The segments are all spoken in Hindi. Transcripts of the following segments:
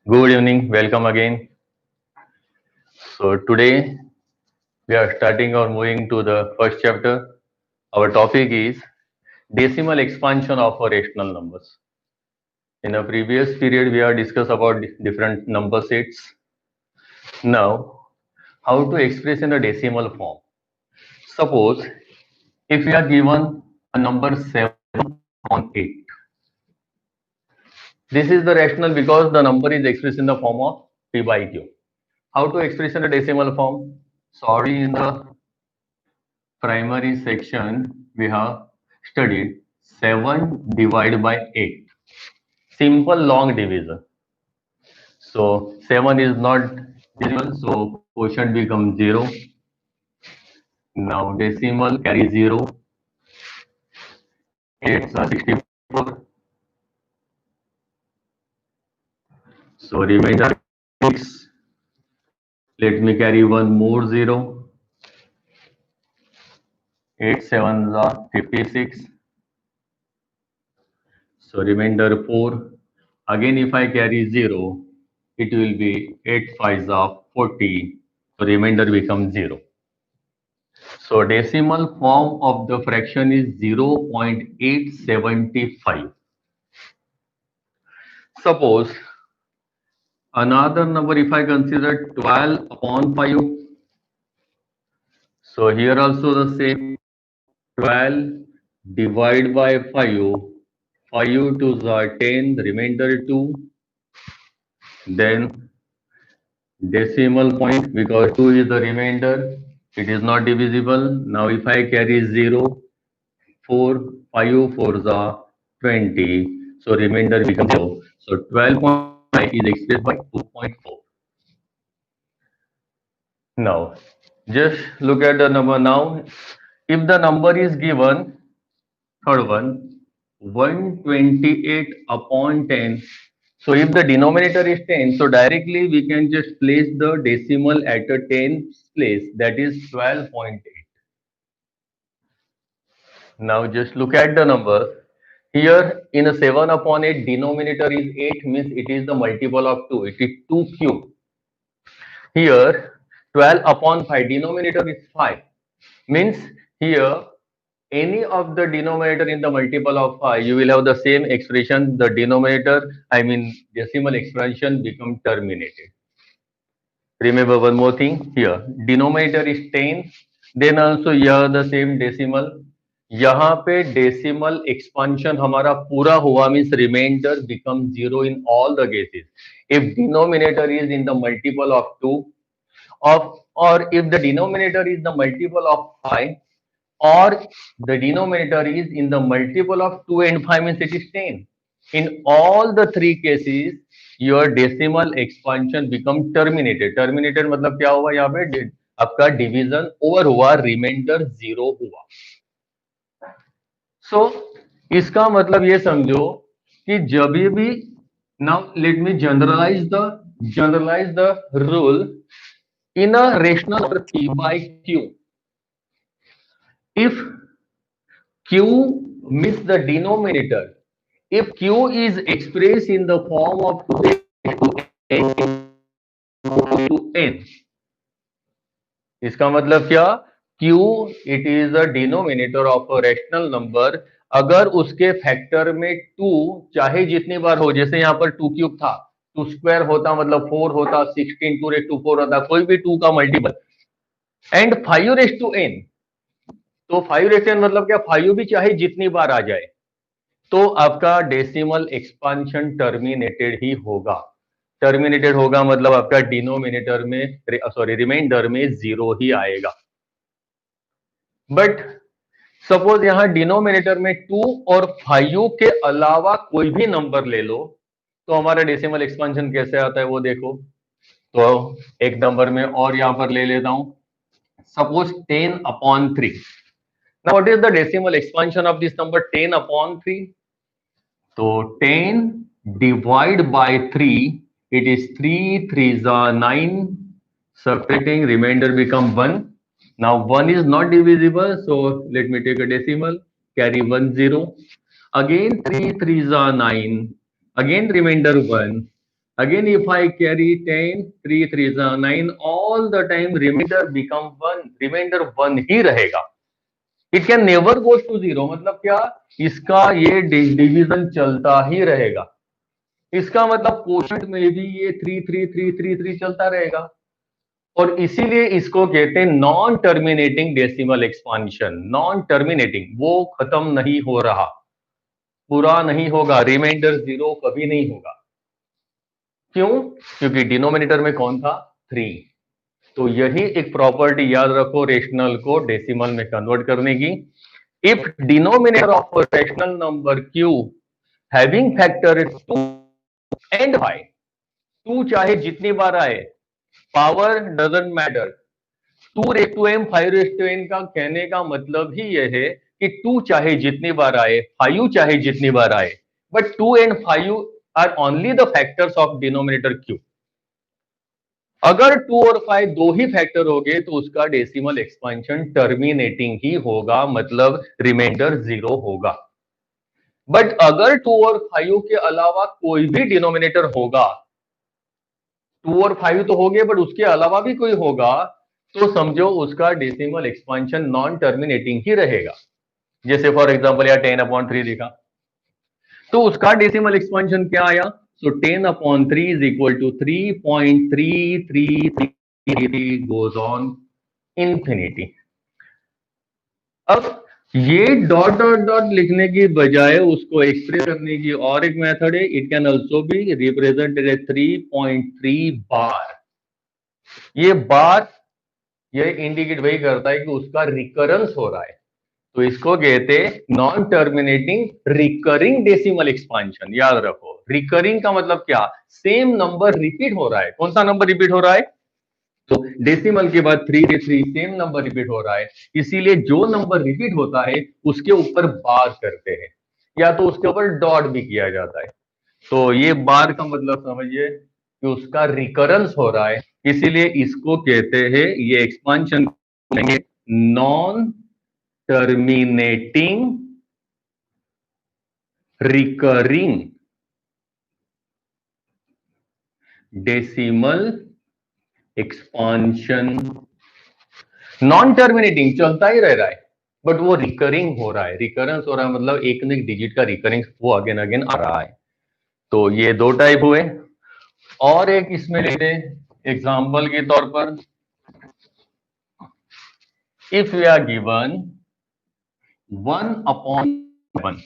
Good evening, welcome again. So, today we are starting or moving to the first chapter. Our topic is decimal expansion of rational numbers. In a previous period, we have discussed about different number sets. Now, how to express in a decimal form. Suppose if we are given a number 7/8, this is the rational because the number is expressed in the form of p by q. How to express in a decimal form? Sorry, in the primary section we have studied 7 divided by 8, simple long division. So 7 is not decimal, so quotient becomes 0. Now decimal carry 0, 8 are 64, so remainder 6. Let me carry one more 0, 8 sevens are 56, so remainder 4. Again if I carry 0, it will be 8 fives are 40, so remainder becomes 0. So decimal form of the fraction is 0.875. Suppose another number, if I consider 12 upon 5, so here also the same, 12 divide by 5, 5 to the 10, remainder 2, then decimal point because 2 is the remainder, it is not divisible. Now if I carry 0, 4, 5 4 the 20. So remainder becomes 0. So 12.5 is expressed by 2.4. Now, just look at the number now. If the number is given, third one, 128 upon 10. So if the denominator is 10, so directly we can just place the decimal at a 10th place, that is 12.8. Now just look at the number. Here in a 7 upon 8, denominator is 8, means it is the multiple of 2. It is 2 cube. Here 12 upon 5, denominator is 5. Means here any of the denominator in the multiple of 5, you will have the same expression. The denominator, I mean decimal expansion become terminated. Remember one more thing here. Denominator is 10. Then also here the same decimal. यहाँ पे डेसिमल एक्सपांशन हमारा पूरा हुआ means remainder become zero in all the cases if denominator is in the multiple of 2 of or if the denominator is the multiple of 5 or the denominator is in the multiple of 2 and 5 means it is 10. In all the three cases your decimal expansion become terminated. Terminated मतलब क्या हुआ यहाँ पे आपका डिवीजन ओवर हुआ रिमाइंडर जीरो हुआ. सो इसका मतलब ये समझो कि जब भी now let me generalize the rule in a rational number p by q. If q means the denominator, if q is expressed in the form of 2 to n, इसका मतलब क्या, q it is the denominator of a rational number. अगर उसके फैक्टर में 2 चाहे जितनी बार हो, जैसे यहाँ पर 2 क्यूब था, 2 स्क्वायर होता मतलब 4 होता, 16 2 रेस टू 4 होता, कोई भी 2 का multiple, and 5 raise to n. तो 5 रेस टू n मतलब क्या, 5 भी चाहे जितनी बार आ जाए तो आपका डेसिमल एक्सपांशन टर्मिनेटेड ही होगा. टर्मिनेटेड होगा मतलब आपका डिनोमिनेटर में सॉरी रिमाइंडर में जीरो ही आएगा. बट सपोज यहां डिनोमिनेटर में 2 और 5 के अलावा कोई भी नंबर ले लो तो हमारा डेसिमल एक्सपांशन कैसे आता है वो देखो. तो एक नंबर में और यहां पर ले लेता हूं, suppose 10 upon 3. Now what is the decimal expansion of this number 10 upon 3? So 10 divide by 3, it is 3 3s are 9, subtracting remainder become 1. Now 1 is not divisible, so let me take a decimal, carry 1 0. Again 3 3s are 9, again remainder 1. Again, if I carry 10, 3 3s are 9, all the time remainder become 1, remainder 1 ही रहेगा. It can never go to 0. मतलब क्या, इसका ये डिवीजन चलता ही रहेगा. इसका मतलब क्वोशंट में भी ये 3 3 3 3 3 चलता रहेगा. और इसीलिए इसको कहते हैं non terminating decimal expansion. Non terminating, वो खत्म नहीं हो रहा, पूरा नहीं होगा, रिमाइंडर 0 कभी नहीं होगा. क्यों? क्योंकि डिनोमिनेटर में कौन था? 3. तो यही एक प्रॉपर्टी याद रखो रेशनल को डेसिमल में कन्वर्ट करने की. If denominator of a rational number q having factor 2 and y, 2 चाहे जितनी बार आए, power doesn't matter. 2 raise to m 5 raise to n का कहने का मतलब ही यह है कि 2 चाहे जितनी बार आए, 5 चाहे जितनी बार आए, but 2 and 5 are only the factors of denominator q. अगर 2 और 5 दो ही फैक्टर हो गए तो उसका डेसिमल एक्सपांशन टर्मिनेटिंग ही होगा, मतलब रिमाइंडर 0 होगा. बट अगर 2 और 5 के अलावा कोई भी डिनोमिनेटर होगा, 2 और 5 तो हो गए बट उसके अलावा भी कोई होगा, तो समझो उसका डेसिमल एक्सपांशन नॉन टर्मिनेटिंग ही रहेगा. जैसे फॉर एग्जांपल यार 10/3 देखा, तो उसका डेसिमल एक्सपांशन क्या आया? So 10/3 is equal to 3.3333 goes on infinity. अब ये डॉट डॉट डॉट लिखने की बजाय उसको एक्सप्रेस करने की और एक मेथड है. It can also be represented as 3.3 bar. ये बार ये इंडिकेट वही करता है कि उसका रिकरेंस हो रहा है. तो इसको कहते हैं non terminating recurring decimal expansion. याद रखो, रिकरिंग का मतलब क्या? सेम नंबर रिपीट हो रहा है. कौन सा नंबर रिपीट हो रहा है? तो डेसिमल के बाद 3 से 3 सेम नंबर रिपीट हो रहा है. इसीलिए जो नंबर रिपीट होता है उसके ऊपर बार करते हैं, या तो उसके ऊपर डॉट भी किया जाता है. तो ये बार का मतलब समझिए कि उसका रिकरेंस हो रहा है. इसीलिए इसको कहते हैं, ये expansion non terminating recurring decimal expansion. Non terminating चलता ही रह रहा है बट वो रिकरिंग हो रहा है. रिकरेंस हो रहा है मतलब एक न एक डिजिट का रिकरिंग वो अगेन अगेन आ रहा है. तो ये दो टाइप हुए. और एक इसमें लेते एग्जांपल के तौर पर, इफ वी आर गिवन 1/7,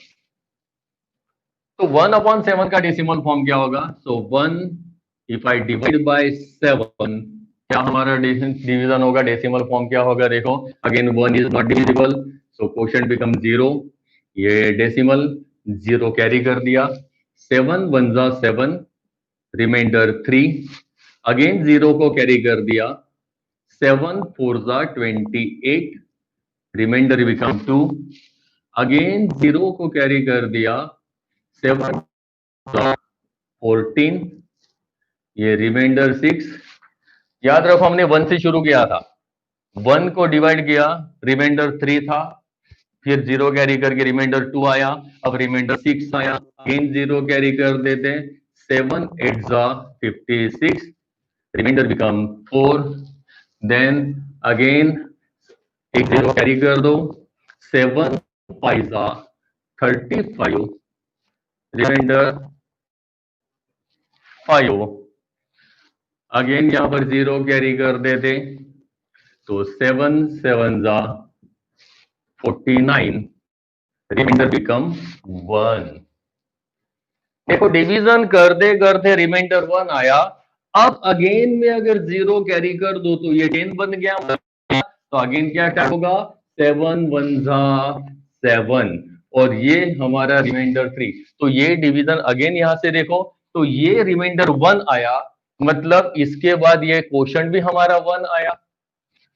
तो 1/7 का डेसिमल फॉर्म क्या होगा? सो 1 इफ आई डिवाइड बाय 7, क्या हमारा डिवीजन होगा? डेसिमल फॉर्म क्या होगा? देखो again 1 is not divisible, so quotient become 0. ये डेसिमल 0 कैरी कर दिया. 7 1 जा 7, रिमाइंडर 3. अगेन 0 को कैरी कर दिया. 7 4 जा 28, रिमाइंडर बिकम 2. अगेन 0 को कैरी कर दिया. 7 14, ये रिमाइंडर 6. याद रखो हमने 1 से शुरू किया था, 1 को डिवाइड किया, रिमाइंडर 3 था, फिर 0 कैरी करके रिमाइंडर 2 आया, अब रिमाइंडर 6 आया. अगेन 0 कैरी कर देते हैं. 7 8 जा 56, रिमाइंडर बिकम 4. देन अगेन एक 0 कैरी कर दो. 7 5 जा 35, रिमाइंडर 5. अगेन यहां पर 0 कैरी कर देते, तो 7 7 जा 49, रिमाइंडर बिकम 1. देखो डिवीजन करते रिमाइंडर 1 आया. अब अगेन में अगर 0 कैरी कर दो तो ये 10 बन गया. तो अगेन क्या होगा? 7 1 जा 7, और ये हमारा रिमाइंडर 3. तो ये डिवीजन अगेन यहां से देखो, तो ये रिमाइंडर 1 आया, मतलब इसके बाद ये क्वोशंट भी हमारा 1 आया.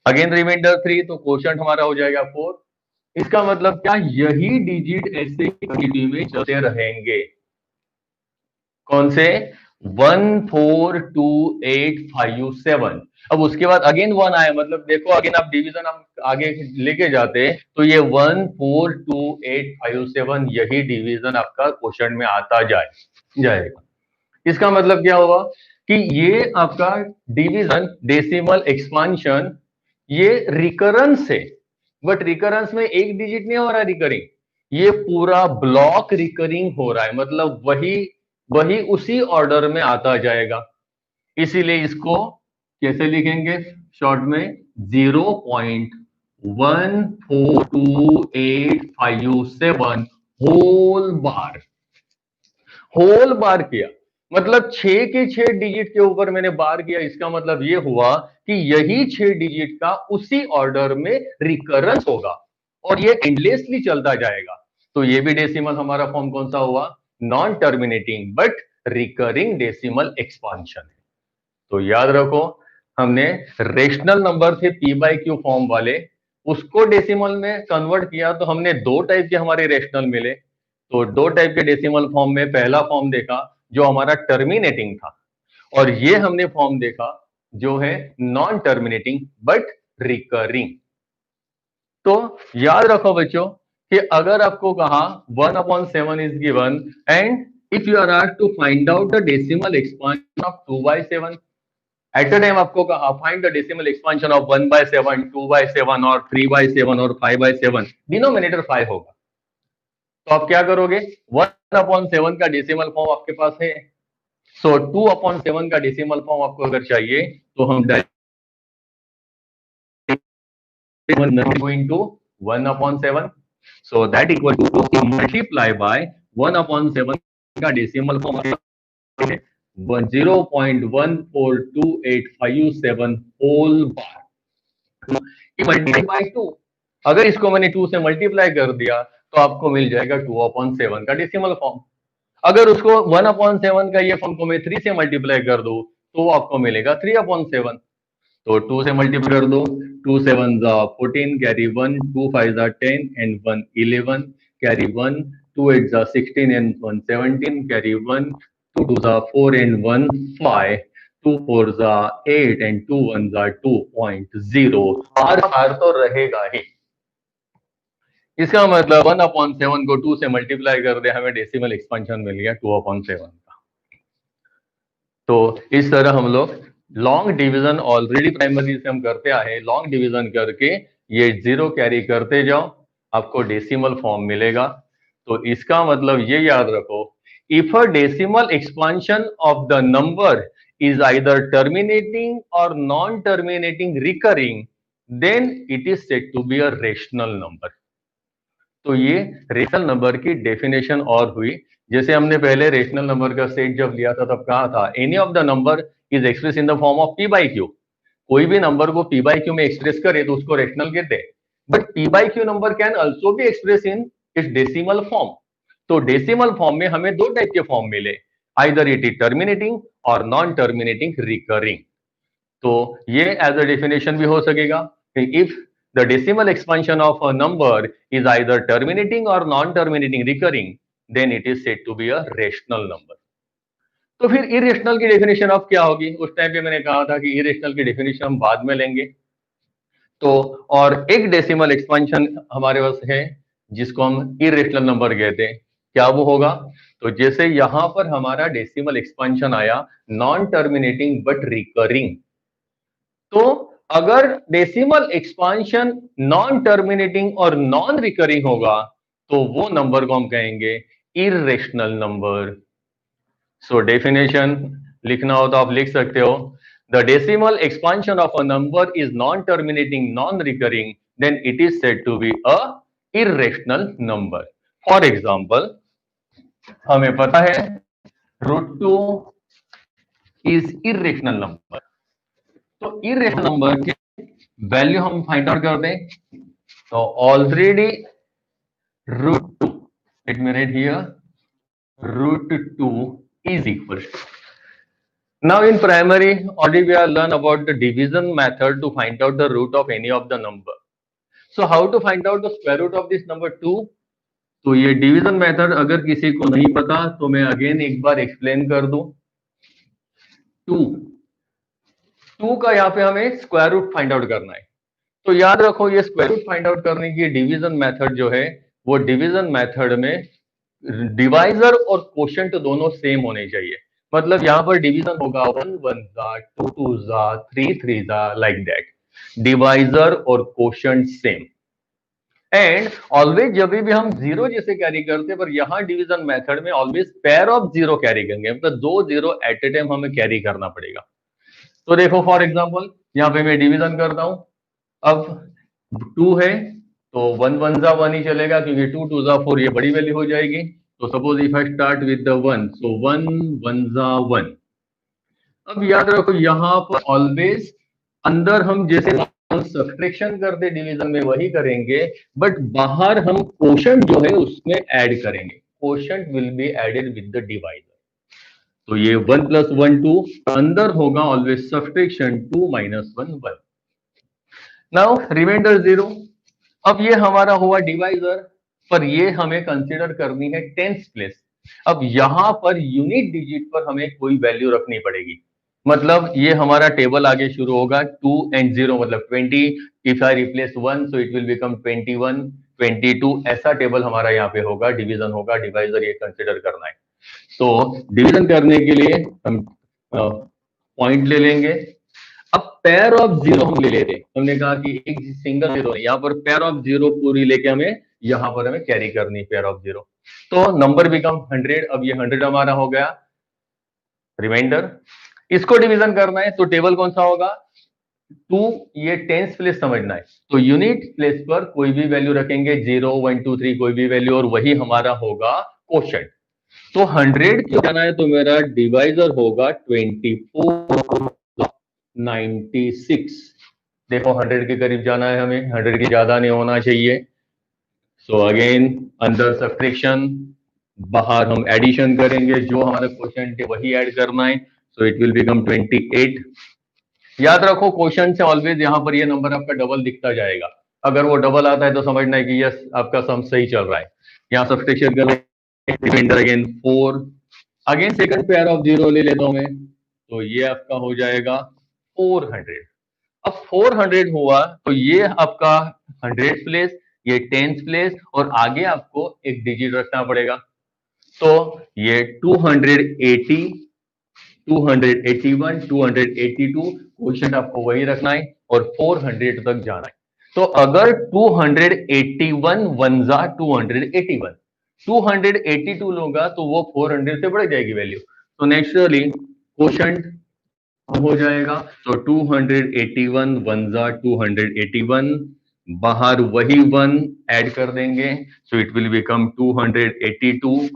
अगेन रिमाइंडर 3, तो क्वोशंट हमारा हो जाएगा 4. इसका मतलब क्या? यही डिजिट ऐसे कंटिन्यू में चलते रहेंगे. कौन से? 1 4 2 8 5 7. अब उसके बाद अगेन 1 आया, मतलब देखो अगेन आप डिवीजन हम आगे लेके जाते तो ये 1 4 2 8 5 7 यही डिवीजन आपका क्वेश्चन में आता जाएगा. इसका मतलब क्या हुआ कि ये आपका डिवीजन डेसिमल एक्सपांशन ये रिकरेंस है, बट रिकरेंस में एक डिजिट नहीं हो रहा रिकरिंग, ये पूरा ब्लॉक रिकरिंग हो रहा है, मतलब वही वही उसी ऑर्डर में आता जाएगा। इसीलिए इसको कैसे लिखेंगे शॉर्ट में, 0.142857 होल बार। होल बार किया मतलब 6 के 6 डिजिट के ऊपर मैंने बार किया, इसका मतलब ये हुआ कि यही 6 डिजिट का उसी ऑर्डर में रिकरेंस होगा और ये एंडलेसली चलता जाएगा। तो ये भी डेसिमल हमारा फॉर्म कौन सा हुआ, non terminating but recurring decimal expansion है। तो याद रखो, हमने रेशनल नंबर थे पी बाई क्यू फॉर्म वाले, उसको डेसिमल में कन्वर्ट किया तो हमने दो टाइप के हमारे रेशनल मिले। तो दो टाइप के डेसिमल फॉर्म में पहला फॉर्म देखा जो हमारा टर्मिनेटिंग था, और ये हमने फॉर्म देखा जो है नॉन टर्मिनेटिंग बट रिकरिंग। तो याद रखो बच्चों कि अगर आपको कहा 1/7 is given and if you are to find out the decimal expansion of 2/7, at a time आपको कहा find the decimal expansion of 1/7, 2/7 और 3/7 और 5/7, डिनोमिनेटर 5 होगा। तो आप क्या करोगे, 1/7 का डेसिमल फॉर्म आपके पास है, सो 2/7 का डेसिमल फॉर्म आपको अगर चाहिए तो हम into 1/7, so that equal to multiply by 1/7 का decimal form 0.142857 whole bar multiply by 2। अगर इसको मैंने 2 से मल्टीप्लाई कर दिया तो आपको मिल जाएगा 2/7 का डेसिमल फॉर्म। अगर उसको 1/7 का ये फॉर्म को मैं 3 से मल्टीप्लाई कर दूं तो आपको मिलेगा 3/7। तो 2 से मल्टीप्लाई कर दो, 2 7 14 carry 1, 2 5 10 and 1 11 carry 1, 2 8 16 and 1 17 carry 1, 2 2 4 and 1 5, 2 4 8 and 2 1 2.0। आर तो रहेगा ही। इसका मतलब 1/7 को 2 से मल्टीप्लाई कर दे, हमें डेसिमल एक्सपेंशन मिल गया 2/7 का। तो इस तरह हम लोग लॉन्ग डिवीजन ऑलरेडी प्राइमरी से हम करते आए, लॉन्ग डिवीजन करके ये 0 कैरी करते जाओ, आपको डेसिमल फॉर्म मिलेगा। तो इसका मतलब ये याद रखो, if a decimal expansion of the number is either terminating और non terminating recurring, then it is said to be a rational number. तो ये रेशनल नंबर की डेफिनेशन और हुई। जैसे हमने पहले रेशनल नंबर का सेट जब लिया था तब कहा था any of the number is express in the form of P by Q. कोई भी नंबर को पी बाई क्यू में एक्सप्रेस करे तो उसको रेशनल कहते हैं, but P by Q number can also be express in its decimal form. तो डेसिमल फॉर्म में हमें दो टाइप के फॉर्म मिले, आइदर इट इज टर्मिनेटिंग और नॉन टर्मिनेटिंग रिकरिंग। तो ये एज अ डेफिनेशन भी हो सकेगा, if the decimal expansion of a number is either terminating or non-terminating recurring, then it is said to be a rational number. तो फिर इरेशनल की डेफिनेशन ऑफ क्या होगी, उस टाइम पे मैंने कहा था कि इरेशनल की डेफिनेशन हम बाद में लेंगे। तो और एक डेसिमल एक्सपेंशन हमारे पास है जिसको हम इरेशनल नंबर कहते हैं, क्या वो होगा, तो जैसे यहां पर हमारा डेसिमल एक्सपेंशन आया नॉन टर्मिनेटिंग बट रिकरिंग, तो अगर डेसिमल एक्सपांशन नॉन टर्मिनेटिंग और नॉन रिकरिंग होगा तो वो नंबर को हम कहेंगे इरेशनल नंबर। सो डेफिनेशन लिखना हो तो आप लिख सकते हो, the decimal expansion of a number is non terminating non recurring, then it is said to be a irrational number. For example हमें पता है √2 इज इरेशनल नंबर, तो इरेशनल नंबर के वैल्यू हम फाइंड आउट कर दें। तो already √2, let me write here, √2 is equal. Now in primary already we have learned about the division method to find out the root of any of the number. So how to find out the square root of this number 2? तो ये डिवीजन मेथड अगर किसी को नहीं पता तो मैं अगेन एक बार एक्सप्लेन कर दूं। 2 का यहाँ पे हमें स्क्वायर रूट फाइंड आउट करना है। तो याद रखो ये स्क्वायर रूट फाइंड आउट करने की डिवीजन मेथड जो है वो डिवीजन मेथड में डिवाइजर और कोशेंट दोनों सेम होने चाहिए। मतलब यहाँ पर डिवीजन होगा 1 1 जा, 2 2 जा, 3 3 जा, लाइक दैट। डिवाइजर और कोशंट सेम। एंड ऑलवेज जब भी हम जीरो जैसे कैरी करते हैं, पर यहाँ डिवीजन मेथड में always pair of zero carry करेंगे, मतलब दो जीरो एट ए टाइम हमें कैरी करना पड़ेगा। तो देखो फॉर एग्जांपल यहाँ पे मैं डिवीजन करता हूं। अब 2 है तो 1 1 जा 1 ही चलेगा, क्योंकि 2 2 जा 4 ये बड़ी वैल्यू हो जाएगी। तो suppose if I start with the 1, सो 1 1 जा 1। अब याद रखो यहाँ पर ऑलवेज अंदर हम जैसे सब्ट्रैक्शन करते डिवीजन में वही करेंगे, बट बाहर हम कोशंट जो है उसमें ऐड करेंगे। Quotient will be added with the divisor. तो ये 1 प्लस 1 2, अंदर होगा always subtraction 2 minus 1 1। Now remainder 0। अब ये हमारा हुआ डिवाइजर, पर ये हमें कंसीडर करनी है टेंस प्लेस। अब यहां पर यूनिट डिजिट पर हमें कोई वैल्यू रखनी पड़ेगी। मतलब ये हमारा टेबल आगे शुरू होगा 2 and 0 मतलब 20। If I replace 1 so it will become 21 22, ऐसा टेबल हमारा यहाँ पे होगा, डिवीजन होगा, डिवाइजर ये कंसिडर करना है। तो डिवीजन करने के लिए हम पॉइंट ले लेंगे। अब पेयर ऑफ जीरो हम ले लेते हैं। हमने कहा कि एक सिंगल जीरो, यहाँ पर पेयर ऑफ जीरो पूरी लेके हमें यहाँ पर हमें कैरी करनी पेयर ऑफ जीरो। तो नंबर बिकम 100। अब ये 100 हमारा हो गया रिमाइंडर। इसको डिवीजन करना है तो टेबल कौन सा होगा? 2, ये टेंस प्लेस समझना है, तो यूनिट प्लेस पर कोई भी वैल्यू रखेंगे, 0 1 2 3 कोई भी वैल्यू, और वही हमारा होगा क्वोशंट। तो 100 क्यों जाना है, तो मेरा डिवाइजर होगा 24 96। देखो 100 के करीब जाना है हमें, 100 के ज्यादा नहीं होना चाहिए। सो अगेन अंदर सब्ट्रैक्शन, बाहर हम एडिशन करेंगे, जो हमारा क्वोशंट है वही ऐड करना है। So it will become 28। याद रखो क्वेश्चन से ऑलवेज यहाँ पर ये नंबर आपका डबल दिखता जाएगा। अगर वो डबल आता है तो समझना है कि यस आपका सम सही चल रहा है। यहाँ सब्ट्रैक्शन कर remainder again 4। Again second pair of zero ले लेता हूं मैं, तो ये आपका हो जाएगा 400। अब 400 हुआ तो ये आपका 100 प्लेस, ये 10 प्लेस, और आगे आपको एक डिजिट रखना पड़ेगा। तो ये 280 281 282 क्वेश्चन आपको वही रखना है, और 400 तक जाना है। तो अगर 281 वन जा 281, 282 लूंगा तो वो 400 से बढ़ जाएगी वैल्यू। तो नेचुरली क्वोशंट हो जाएगा। तो 281 वन जा 281, बाहर वही 1 ऐड कर देंगे, सो इट विल बिकम 282।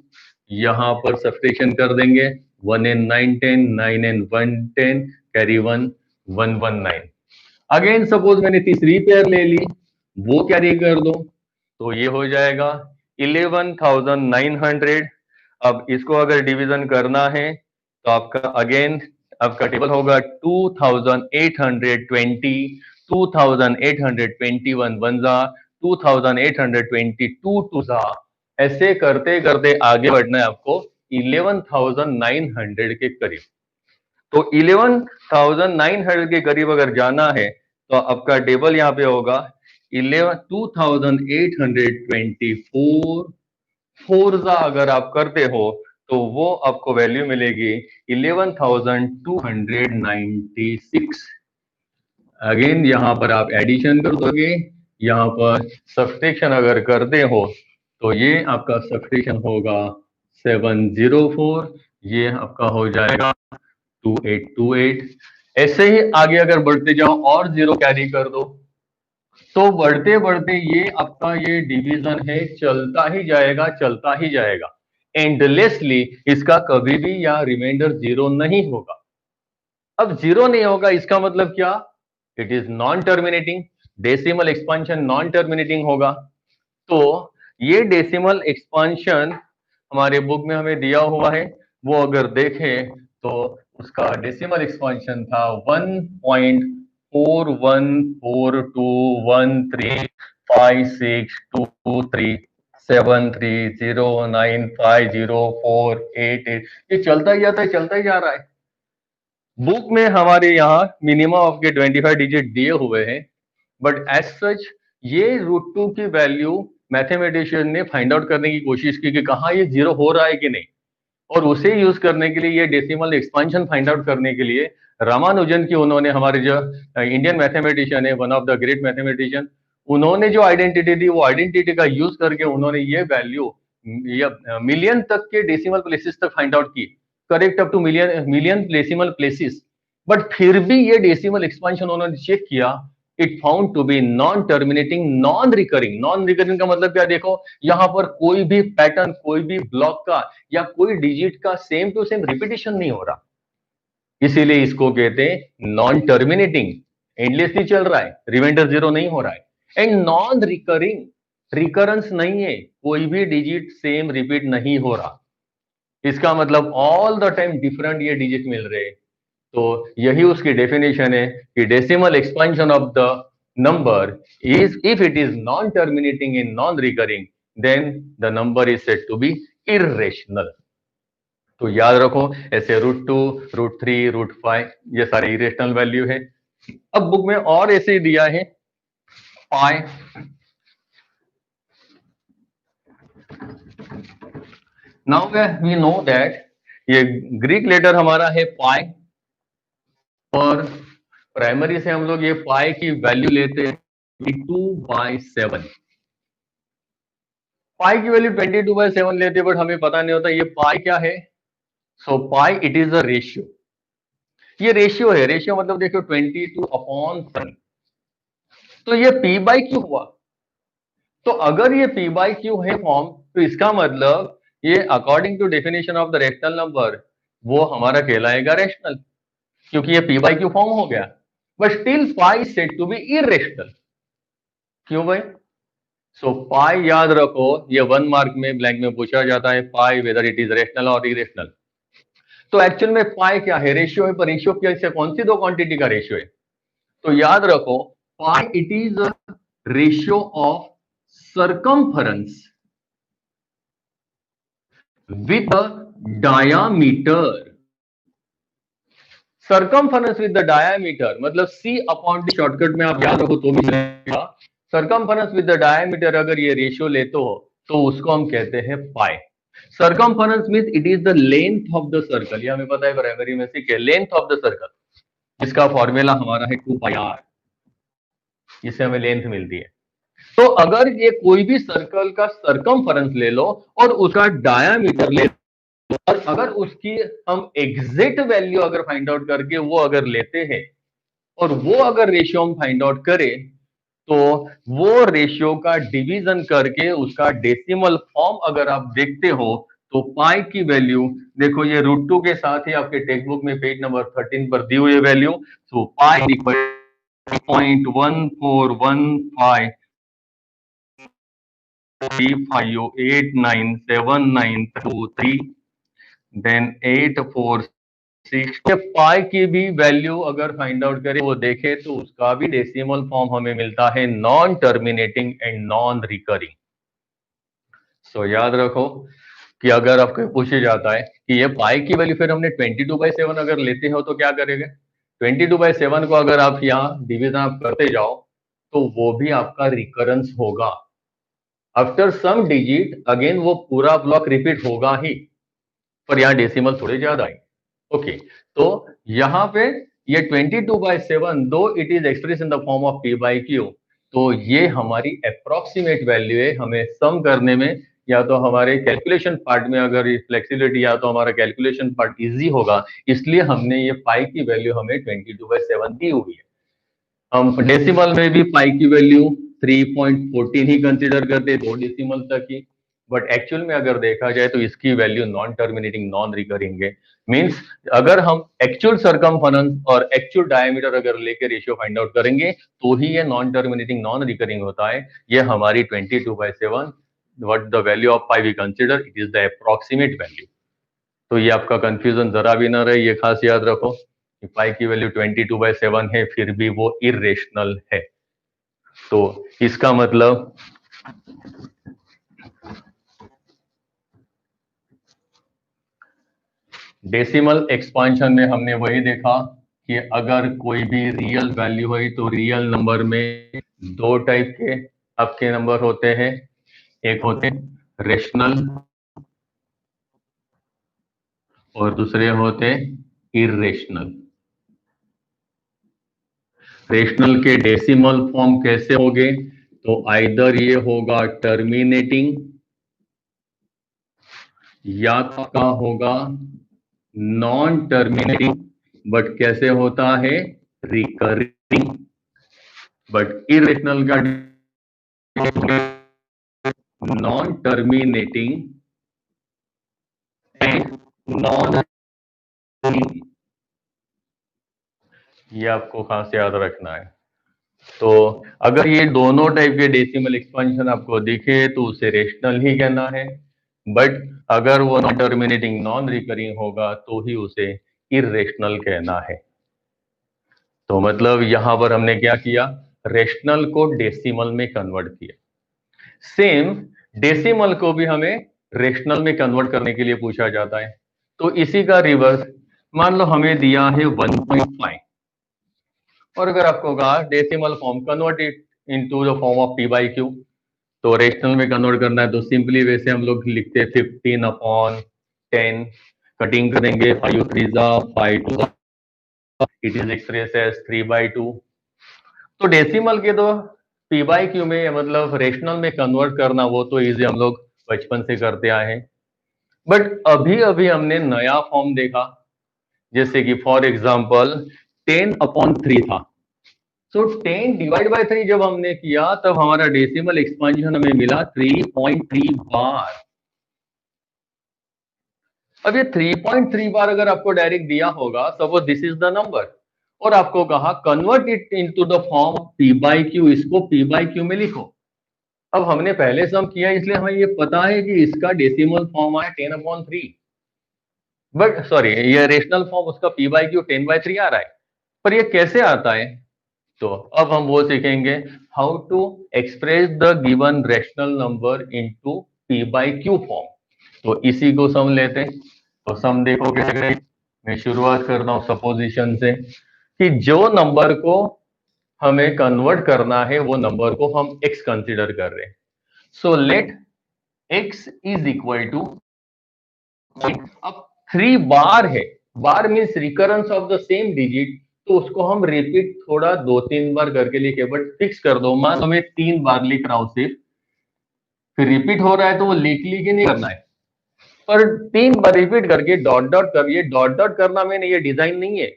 यहां पर सब्ट्रैक्शन कर देंगे, 1 and 9 10, 9 and 1 10, carry 1 119। Again suppose मैंने तीसरी पेयर ले ली, वो कैरी कर दो, तो ये हो जाएगा 11,900। अब इसको अगर डिवीजन करना है तो आपका अगेन आपका टेबल होगा 2820, 2821 वन जा, 2822 टू जा, ऐसे करते करते आगे बढ़ना है आपको 11,900 के करीब। तो 11,900 के करीब अगर जाना है तो आपका टेबल यहाँ पे होगा 2824। फोर्जा अगर आप करते हो तो वो आपको वैल्यू मिलेगी 11,296। अगेन यहाँ पर आप एडिशन कर दोगे, यहाँ पर सब्ट्रैक्शन अगर करते हो तो ये आपका सब्ट्रैक्शन होगा 704, ये आपका हो जाएगा 2828। ऐसे ही आगे अगर बढ़ते जाओ और जीरो कैरी कर दो, तो बढ़ते बढ़ते ये आपका ये डिवीजन है चलता ही जाएगा, चलता ही जाएगा एंडलेसली। इसका कभी भी यहाँ रिमाइंडर जीरो नहीं होगा। अब जीरो नहीं होगा इसका मतलब क्या? It is non terminating. Decimal expansion non terminating होगा। तो ये डेसिमल एक्सपांशन हमारे बुक में हमें दिया हुआ है, वो अगर देखें तो उसका डेसिमल एक्सपांशन था 1.414213562373095048। ये चलता ही जाता है, चलता ही जा रहा है। बुक में हमारे यहाँ मिनिमम आपके 25 डिजिट दिए हुए हैं, बट एज सच ये √2 की वैल्यू मैथमेटिशियन ने फाइंड आउट करने की कोशिश की कि कहाँ ये जीरो हो रहा है कि नहीं। और उसे यूज करने के लिए, ये डेसिमल एक्सपांशन फाइंड आउट करने के लिए रामानुजन की, उन्होंने, हमारे जो इंडियन मैथमेटिशियन है, one of the great mathematician, उन्होंने जो आइडेंटिटी दी, वो आइडेंटिटी का यूज करके उन्होंने ये वैल्यू मिलियन तक के डेसिमल प्लेसेस तक फाइंड आउट की, correct up to million million decimal places. But फिर भी ये डेसिमल एक्सपांशन उन्होंने चेक किया, it found to be non terminating non recurring. Non recurring का मतलब क्या, देखो यहां पर कोई भी पैटर्न, कोई भी ब्लॉक का या कोई डिजिट का सेम टू सेम रिपीटेशन नहीं हो रहा, इसीलिए इसको कहते हैं नॉन टर्मिनेटिंग, एंडलेसली चल रहा है, रिमाइंडर जीरो नहीं हो रहा है। एंड नॉन रिकरिंग, रिकरेंस नहीं है, कोई भी डिजिट सेम रिपीट नहीं हो रहा, इसका मतलब ऑल द टाइम डिफरेंट ये डिजिट मिल रहे हैं। तो यही उसकी डेफिनेशन है कि decimal expansion of the number is, if it is non terminating in non recurring, then the number is said to be irrational. तो याद रखो, ऐसे √2, √3, √5 ये सारे इरेशनल वैल्यू है। अब बुक में और ऐसे दिया है पाई। नाउ वी नो दैट ये ग्रीक लेटर हमारा है पाई, और प्राइमरी से हम लोग ये पाई की वैल्यू लेते हैं 22/7। पाई की वैल्यू 22/7 लेते हैं, बट हमें पता नहीं होता ये पाई क्या है। सो पाई इट इज अ रेशियो, ये रेशियो है। रेशियो मतलब देखो 22/7, तो ये p/q हुआ। तो अगर ये p/q है फॉर्म, तो इसका मतलब ये according to definition of the rational number वो हमारा कहलाएगा रेशनल, क्योंकि ये p/q फॉर्म हो गया। But still pi said to be irrational. क्यों भाई? सो पाई याद रखो, ये 1 मार्क में ब्लैंक में पूछा जाता है, पाई वेदर इट इज रेशनल और इरेशनल। तो एक्चुअल में पाई क्या है? रेशियो है, पर रेशियो क्या, कौन सी दो क्वांटिटी का रेशियो है? तो याद रखो, pi it is ratio of circumference with the diameter। circumference with the diameter मतलब c अपॉन डी, शॉर्टकट में आप याद रखो तो भी चलेगा। circumference with the diameter अगर ये रेशियो लेते हो तो उसको हम कहते हैं पाई। circumference means it is the length of the circle, ये हमें पता है प्राइमरी में से, लेंथ ऑफ द सर्कल, इसका फॉर्मूला हमारा है 2πr, इससे हमें लेंथ मिलती है। तो अगर ये कोई भी सर्कल का सरकमफरेंस ले लो और उसका डायामीटर ले लो, और अगर उसकी हम एग्जैक्ट वैल्यू अगर फाइंड आउट करके वो अगर लेते हैं, और वो अगर रेशियो हम फाइंड आउट करें, तो वो रेशियो का डिवीजन करके उसका डेसिमल फॉर्म अगर आप देखते हो, तो पाई की वैल्यू देखो, ये √2 के साथ ही आपके टेक्स्ट बुक में पेज नंबर 13 पर दी हुई वैल्यू। सो पाई इक्वल 0.1415 3589793 देन 846। पाई की भी वैल्यू अगर फाइंड आउट करें, वो देखे तो उसका भी डेसिमल फॉर्म हमें मिलता है non terminating and non recurring. So याद रखो कि अगर आपको पूछा जाता है कि ये पाई की वैल्यू फिर हमने 22/7 अगर लेते हो तो क्या करेंगे? 22/7 को अगर आप यहाँ डिवीजन आप करते जाओ, तो वो भी आपका रिकरेंस होगा। आफ्टर सम डिजिट अगेन वो पूरा ब्लॉक रिपीट होगा ही, पर यहाँ डेसिमल थोड़े ज्यादा है। ओके, तो यहाँ पे ये 22/7 दो it is express in the form of p/q, तो ये हमारी अप्रोक्सीमेट वैल्यू है। हमें सम करने में या तो हमारे कैलकुलेशन पार्ट में अगर फ्लेक्सिबिलिटी, या तो हमारा कैलकुलेशन पार्ट इजी होगा, इसलिए हमने ये पाई की वैल्यू हमें 22/7 दी हुई है। हम डेसिमल में भी पाई की वैल्यू 3.14 ही कंसीडर करते, 2 डेसिमल तक ही। बट एक्चुअल में अगर देखा जाए तो इसकी value non terminating non recurring है। मींस अगर हम एक्चुअल सरकमफरेंस और एक्चुअल डायमीटर अगर लेके रेशियो फाइंड आउट करेंगे, तो ही ये नॉन टर्मिनेटिंग नॉन रिकरिंग होता है। ये हमारी 22/7 what the value of pi we consider, it is the approximate value. तो ये आपका कंफ्यूजन जरा भी ना रहे, ये खास याद रखो कि पाई की वैल्यू 22/7 है, फिर भी वो इरेशनल है। तो इसका मतलब डेसिमल एक्सपांशन में हमने वही देखा कि अगर कोई भी रियल वैल्यू है, तो रियल नंबर में दो टाइप के आपके नंबर होते हैं, एक होते हैं रेशनल और दूसरे होते इरेशनल। रेशनल के डेसिमल फॉर्म कैसे होंगे? तो आइदर ये होगा टर्मिनेटिंग या आपका होगा नॉन टर्मिनेटिंग, बट कैसे होता है? रिकरिंग। बट इरेशनल का नॉन टर्मिनेटिंग एंड नॉन, ये आपको खास याद रखना है। तो अगर ये दोनों टाइप के डेसिमल एक्सपेंशन आपको दिखे तो उसे रेशनल ही कहना है, बट अगर वो नॉन टर्मिनेटिंग नॉन रिकरिंग होगा तो ही उसे इरेशनल कहना है। तो मतलब यहां पर हमने क्या किया? रेशनल को डेसिमल में कन्वर्ट किया। सेम डेसिमल को भी हमें रेशनल में कन्वर्ट करने के लिए पूछा जाता है। तो इसी का रिवर्स, मान लो हमें दिया है 1.5, और अगर आपको कहा decimal form convert it into the form of P by Q, तो रेशनल में कन्वर्ट करना है तो सिंपली वैसे हम लोग लिखते हैं 15/10, कटिंग करेंगे 5 3 5 2, इट इज एक्सप्रेस एज 3/2। तो डेसिमल के तो पी बाई क्यू में मतलब रेशनल में कन्वर्ट करना वो तो इजी, हम लोग बचपन से करते आए हैं। बट अभी अभी हमने नया फॉर्म देखा, जैसे कि फॉर एग्जाम्पल 10/3 था। तो 10 डिवाइड बाय 3 जब हमने किया तब हमारा डेसिमल एक्सपांशन हमें मिला 3.3 बार। अब ये 3.3 बार अगर आपको डायरेक्ट दिया होगा, suppose this is the number, और आपको कहा convert it into the form P by Q, इसको पी बाई क्यू में लिखो। अब हमने पहले सम किया इसलिए हमें ये पता है कि इसका डेसिमल फॉर्म आया 10/3, बट सॉरी ये रेशनल फॉर्म उसका पी बाई क्यू 10/3 आ रहा है। पर ये कैसे आता है? तो अब हम वो सीखेंगे how to express the given rational number into p by q form. तो इसी को सम लेते हैं। तो सम देखो कैसे करें। मैं शुरुआत करता हूं सपोजिशन से कि जो नंबर को हमें कन्वर्ट करना है वो नंबर को हम x कंसीडर कर रहे हैं। So let x is equal to, अब 3 बार है, bar means recurrence of the same digit, तो उसको हम रिपीट थोड़ा 2-3 बार करके लिखे, बट फिक्स कर दो, मान लो मैं 3 बार लिख रहा हूं सिर्फ, फिर रिपीट हो रहा है तो वो लिख नहीं करना है, पर 3 बार रिपीट करके डॉट डॉट कर, ये डॉट डॉट करना मैंने ये डिजाइन नहीं है,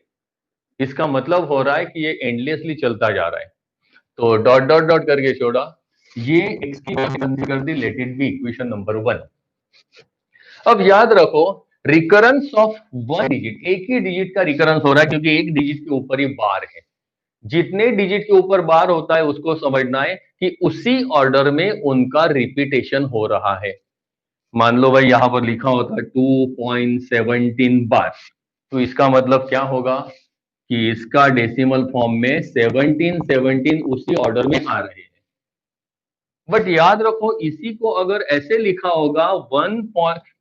इसका मतलब हो रहा है कि ये एंडलेसली चलता जा रहा है। तो डॉट डॉट डॉट करके छोड़ा, ये एक्स की वैल्यू कंसीडर कर दी, let it be equation number 1। अब याद रखो रिकरेंस ऑफ वन डिजिट, एक ही डिजिट का रिकरेंस हो रहा है क्योंकि एक डिजिट के ऊपर ही बार है। जितने डिजिट के ऊपर बार होता है उसको समझना है कि उसी ऑर्डर में उनका रिपीटेशन हो रहा है। मान लो भाई यहां पर लिखा होता है 2.17 बार, तो इसका मतलब क्या होगा कि इसका डेसिमल फॉर्म में 17 उसी ऑर्डर में आ रहे हैं। बट याद रखो इसी को अगर ऐसे लिखा होगा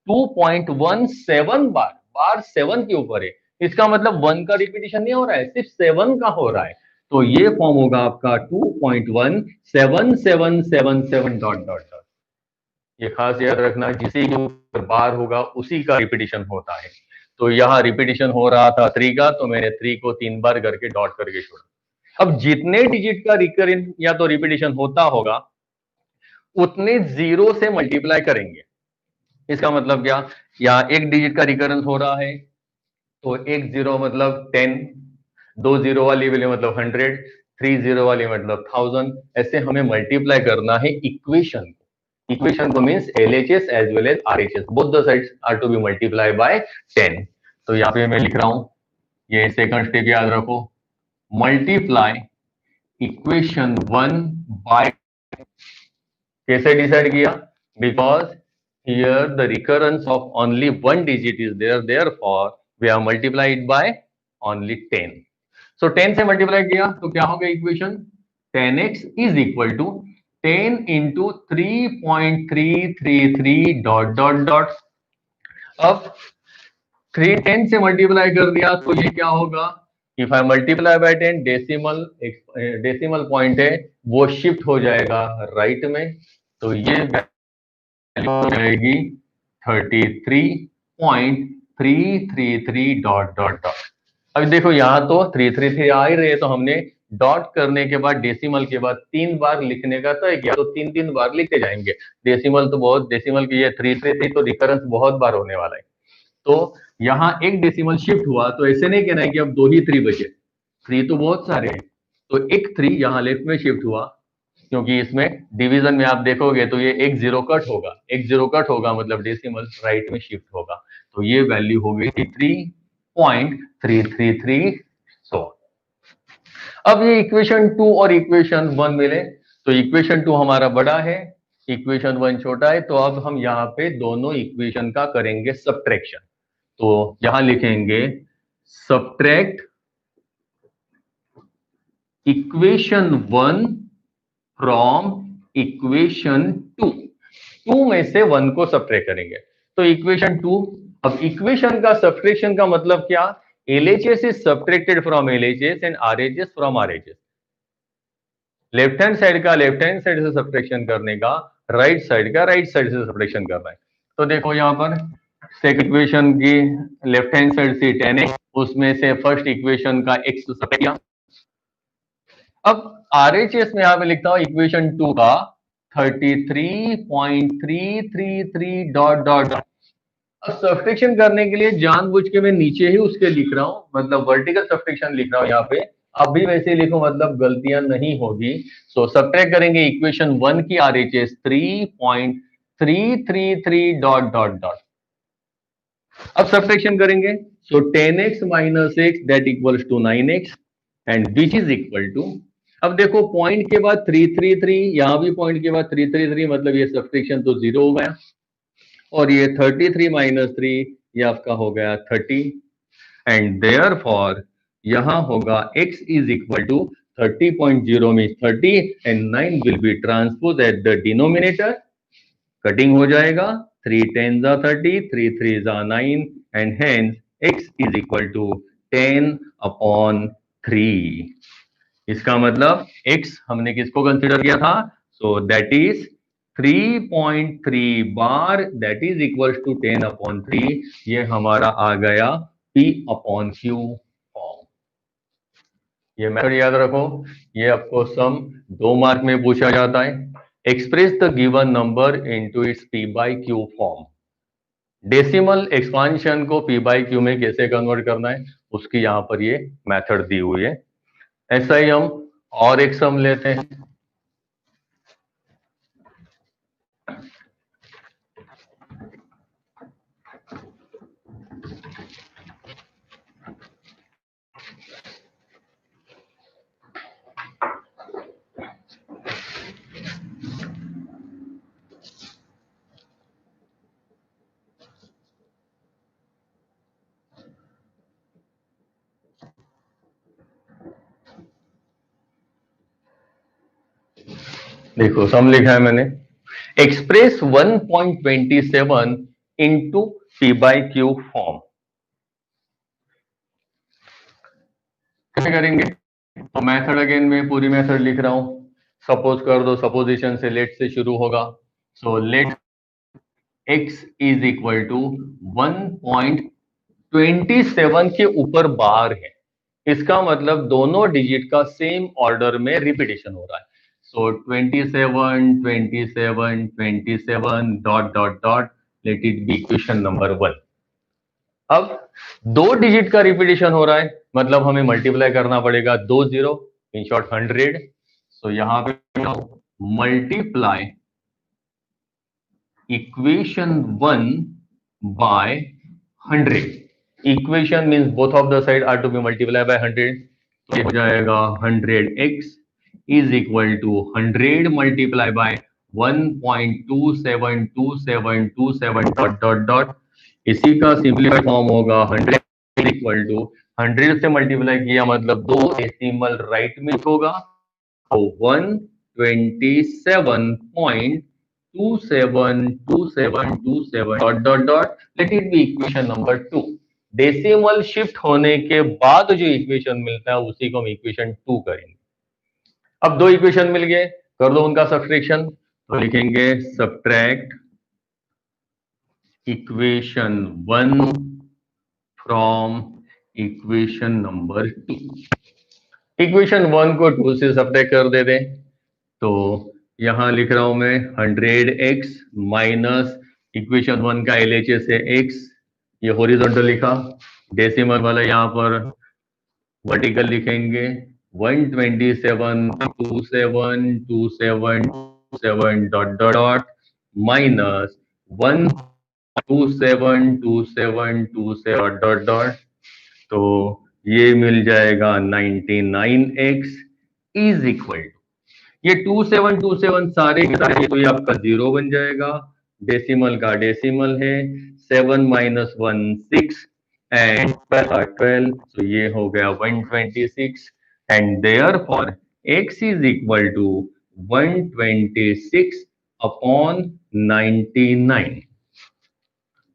2.17 बार, बार 7 के ऊपर है, इसका मतलब 1 का रिपीटिशन नहीं हो रहा है, सिर्फ 7 का हो रहा है। तो ये फॉर्म होगा आपका 2.17777 डॉट डॉट डॉट। ये खास याद रखना, जिसी के ऊपर बार होगा उसी का रिपीटिशन होता है। तो यहाँ रिपीटिशन हो रहा था 3 का, तो मैंने 3 को 3 बार करके डॉट करके छोड़ा। अब जितने डिजिट का रिकरेंस या तो रिपीटिशन होता होगा उतने जीरो से मल्टीप्लाई करेंगे। इसका मतलब क्या, या एक डिजिट का रिकरेंस हो रहा है तो एक जीरो मतलब 10, 2 जीरो वाली वैल्यू मतलब 100, 3 जीरो वाली मतलब 1000, ऐसे हमें मल्टीप्लाई करना है इक्वेशन को। इक्वेशन को means LHS as well as RHS, both the sides are to be multiply by 10। तो यहाँ पे मैं लिख रहा हूं, ये सेकंड स्टेप याद रखो, मल्टीप्लाई इक्वेशन 1 बाय, कैसे डिसाइड किया? Because here the recurrence of only one digit is there, therefore we have multiplied by only 10। So 10 से मल्टीप्लाई किया तो क्या हो गया equation, 10x is equal to 10 into 3.333 dot dot dot. अब 10 से मल्टीप्लाई कर दिया तो ये क्या होगा, if I multiply by 10, decimal point है वो शिफ्ट हो जाएगा राइट में, तो ये वैल्यू हो जाएगी 33.333 333 डॉट डॉट डॉट। अब देखो यहाँ तो 333 आ ही रहे, तो हमने डॉट करने के बाद डेसिमल के बाद 3 बार लिखने का तय किया, तो 3 बार लिखते जाएंगे। डेसिमल की ये 333 तो रिकरेंस बहुत बार होने वाला है। तो यहाँ एक डेसिमल शिफ्ट हुआ, तो ऐसे नहीं कहना है कि अब 2 ही 3 बचे, 3 तो बहुत सारे हैं, तो एक 3 यहाँ लेफ्ट में शिफ्ट हुआ, क्योंकि इसमें डिवीजन में आप देखोगे तो ये एक जीरो कट होगा, एक जीरो कट होगा मतलब डेसिमल राइट में शिफ्ट होगा, तो ये वैल्यू हो गई 3.333। सो अब ये इक्वेशन 2 और इक्वेशन 1 मिले, तो इक्वेशन 2 हमारा बड़ा है, इक्वेशन 1 छोटा है, तो अब हम यहाँ पे दोनों इक्वेशन का करेंगे सब्ट्रैक्शन। तो यहां लिखेंगे सब्ट्रैक्ट इक्वेशन 1 फ्रॉम इक्वेशन 2। 2 में से 1 को सब्ट्रैक्ट करेंगे, तो इक्वेशन 2। अब इक्वेशन का सब्ट्रैक्शन का मतलब क्या? LHS is subtracted from LHS and RHS from RHS। Left hand side का लेफ्ट हैंड साइड से सब्ट्रैक्शन करने का, राइट साइड का राइट साइड से सब्ट्रैक्शन करना है। तो देखो यहां पर सेकंड इक्वेशन की लेफ्ट हैंड साइड से 10x, उसमें से फर्स्ट इक्वेशन का x सब्ट्रैक्ट किया। अब RHS में यहां पे लिखता हूं इक्वेशन 2 का 33.333 डॉट डॉट। अब सब्ट्रैक्शन करने के लिए जानबूझ के मैं नीचे ही उसके लिख रहा हूं, मतलब वर्टिकल सब्ट्रैक्शन लिख रहा हूं यहाँ पे। अब भी वैसे ही लिखो, मतलब गलतियां नहीं होगी। सो सब्ट्रैक्ट करेंगे इक्वेशन 1 की RHS 3.333 डॉट डॉट डॉट। अब सब्ट्रैक्शन करेंगे, so 10x minus x that equals to 9x and which is equal to, अब देखो पॉइंट के बाद 333, यहां भी पॉइंट के बाद 333, मतलब ये सब्ट्रैक्शन तो जीरो हो गया, और ये 33 माइनस 3 ये आपका हो गया 30, एंड देयरफॉर यहां होगा x is equal to 30.0 mean 30 and 9 will be transpose at the denominator, cutting हो जाएगा, 3 10 जा 30, 3 3 जा 9 and hence x is equal to 10/3। इसका मतलब x हमने किसको कंसीडर किया था? So that is 3.3 bar, that is equal to 10/3। ये हमारा आ गया P/Q फॉर्म। ये मेथड याद रखो, ये आपको सम 2 मार्क में पूछा जाता है। Express the given number into its P/Q form. Decimal expansion को P/Q में कैसे कन्वर्ट करना है, उसकी यहां पर ये मेथड दी हुई है। ऐसा ही हम और एक सम लेते हैं। देखो सम लिखा है मैंने, एक्सप्रेस 1.27 इंटू P/Q फॉर्म। कैसे करेंगे? तो मेथड अगेन में पूरी मेथड लिख रहा हूं। सपोज कर दो, सपोजिशन से लेट से शुरू होगा। So let x is equal to 1.27 के ऊपर बार है, इसका मतलब दोनों डिजिट का सेम ऑर्डर में रिपीटेशन हो रहा है। सो 27 27 27 dot dot dot, late it be equation number 1। अब 2 डिजिट का रिपीटेशन हो रहा है, मतलब हमें मल्टीप्लाई करना पड़ेगा 2 0, इन शॉर्ट 100। सो यहां पे multiply equation 1 by 100। Equation means both of the side are to be multiply by 100, तो हो जाएगा 100x is equal to 100 multiply by 1.272727 dot dot dot. इसी का सिंपलीफाइड फॉर्म होगा 100 इक्वल टू 100 से मल्टीप्लाई किया मतलब 2 डेसिमल राइट में होगा, तो 127.272727 dot dot dot, late it be equation number 2। Decimal shift होने के बाद जो इक्वेशन मिलता है उसी को हम इक्वेशन 2 करेंगे। अब 2 इक्वेशन मिल गए, कर दो उनका सब्ट्रैक्शन, तो लिखेंगे subtract equation 1 from equation number 2। Equation 1 को 2 से सब्ट्रैक्ट कर दे दें तो यहां लिख रहा हूं मैं 100x माइनस इक्वेशन 1 का LHS है x, ये हॉरिजॉन्टल लिखा, डेसिमल वाला यहां पर वर्टिकल लिखेंगे 127 dot dot dot minus 127 dot dot, तो ये मिल जाएगा 99x इज इक्वल टू, ये 2727 सारे के सारे, तो ये आपका 0 बन जाएगा, डेसिमल का डेसिमल है, 7 माइनस 1 6 एंड 12, तो ये हो गया 126 and therefore x is equal to 126 upon 99।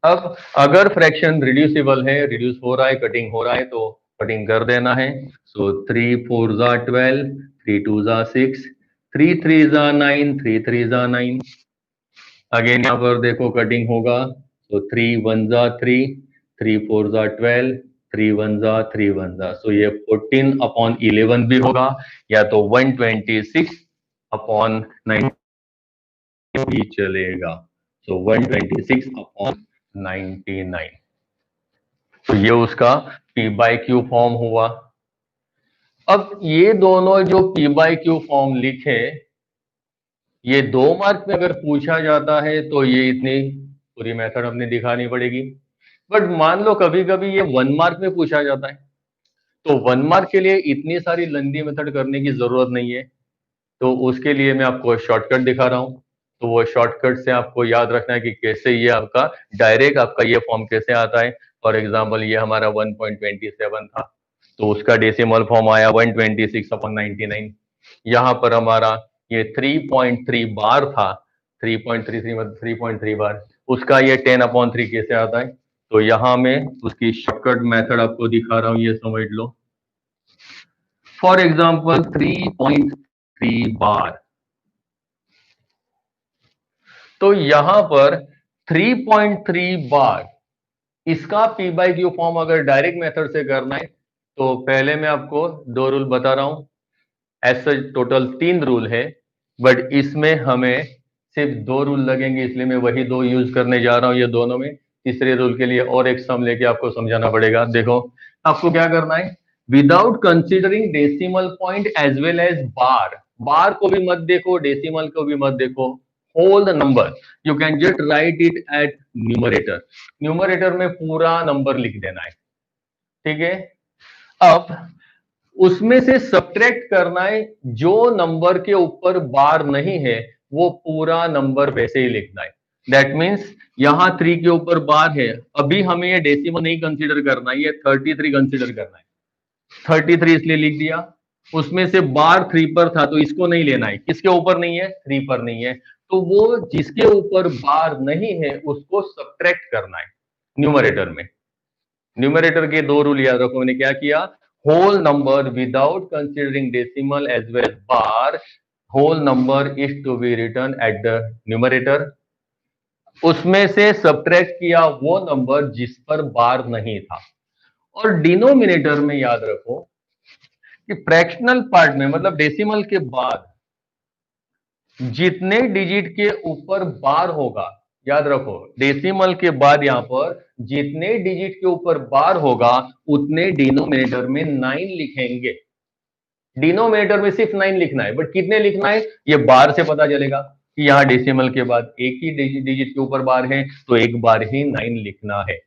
अब अगर फ्रैक्शन रिड्यूसिबल है, रिड्यूस हो रहा है, कटिंग हो रहा है, तो कटिंग कर देना है। सो 3 4 जा 12, 3 2 जा 6, 3 3 जा 9, 3 3 जा 9। अगेन यहाँ पर देखो कटिंग होगा, तो 3 1 जा 3, 3 4 जा 12, 3 1 जा 3 1 जा, सो ये 14 अपॉन 11 भी होगा, या तो 126 अपॉन 9 भी चलेगा। सो 126 अपॉन 99, तो ये उसका P बाई क्यू फॉर्म हुआ। अब ये दोनों जो P बाई क्यू फॉर्म लिखे, ये 2 मार्क में अगर पूछा जाता है तो ये इतनी पूरी मेथड हमने दिखानी पड़ेगी, बट मान लो कभी कभी ये 1 मार्क में पूछा जाता है, तो 1 मार्क के लिए इतनी सारी लंबी मेथड करने की जरूरत नहीं है, तो उसके लिए मैं आपको शॉर्टकट दिखा रहा हूं। तो वो शॉर्टकट से आपको याद रखना है कि कैसे ये आपका डायरेक्ट आपका ये फॉर्म कैसे आता है। फॉर एग्जांपल ये हमारा 1.27 था, तो उसका डेसिमल फॉर्म आया 126 अपॉन 99। यहाँ पर हमारा ये 3.3 बार था, 3.33 मतलब 3.3 बार, उसका ये 10 अपॉन 3 कैसे आता है, तो यहाँ मैं उसकी शॉर्टकट मेथड आपको दिखा रहा हूँ, ये समझ लो। फॉर एग्जाम्पल 3.3 बार, तो यहां पर 3.3 बार, इसका P बाई क्यू फॉर्म अगर डायरेक्ट मेथड से करना है, तो पहले मैं आपको 2 रूल बता रहा हूं। ऐसे टोटल 3 रूल है, बट इसमें हमें सिर्फ 2 रूल लगेंगे, इसलिए मैं वही 2 यूज करने जा रहा हूं ये दोनों में। तीसरे रूल के लिए और एक सम लेके आपको समझाना पड़ेगा। देखो आपको क्या करना है, without considering decimal point as well as bar, bar को भी मत देखो, डेसिमल को भी मत देखो, whole the number, you can just write it at numerator, numerator में पूरा नंबर लिख देना है, ठीक है। अब उसमें से सब्ट्रैक्ट करना है, जो नंबर के ऊपर बार नहीं है वो पूरा नंबर वैसे ही लिखना है। दैट मीन्स यहां 3 के ऊपर बार है, अभी हमें ये डेसिमल नहीं कंसीडर करना है, ये 33 कंसीडर करना है, 33 इसलिए लिख दिया। उसमें से बार 3 पर था, तो इसको नहीं लेना है, किसके ऊपर नहीं है, 3 पर नहीं है, तो वो जिसके ऊपर बार नहीं है उसको सब्ट्रैक्ट करना है न्यूमरेटर में। न्यूमरेटर के 2 रूल याद रखो, मैंने क्या किया, whole number without considering decimal as well as bar, whole number is to be written at the numerator, उसमें से सब्ट्रैक्ट किया वो नंबर जिस पर बार नहीं था। और डिनोमिनेटर में याद रखो कि फ्रैक्शनल पार्ट में मतलब डेसिमल के बाद जितने डिजिट के ऊपर बार होगा, याद रखो डेसिमल के बाद यहां पर जितने डिजिट के ऊपर बार होगा उतने डिनोमिनेटर में 9 लिखेंगे। डिनोमिनेटर में सिर्फ 9 लिखना है, बट कितने लिखना है ये बार से पता चलेगा कि यहाँ डेसिमल के बाद एक ही डिजिट के ऊपर बार है, तो एक बार ही 9 लिखना है।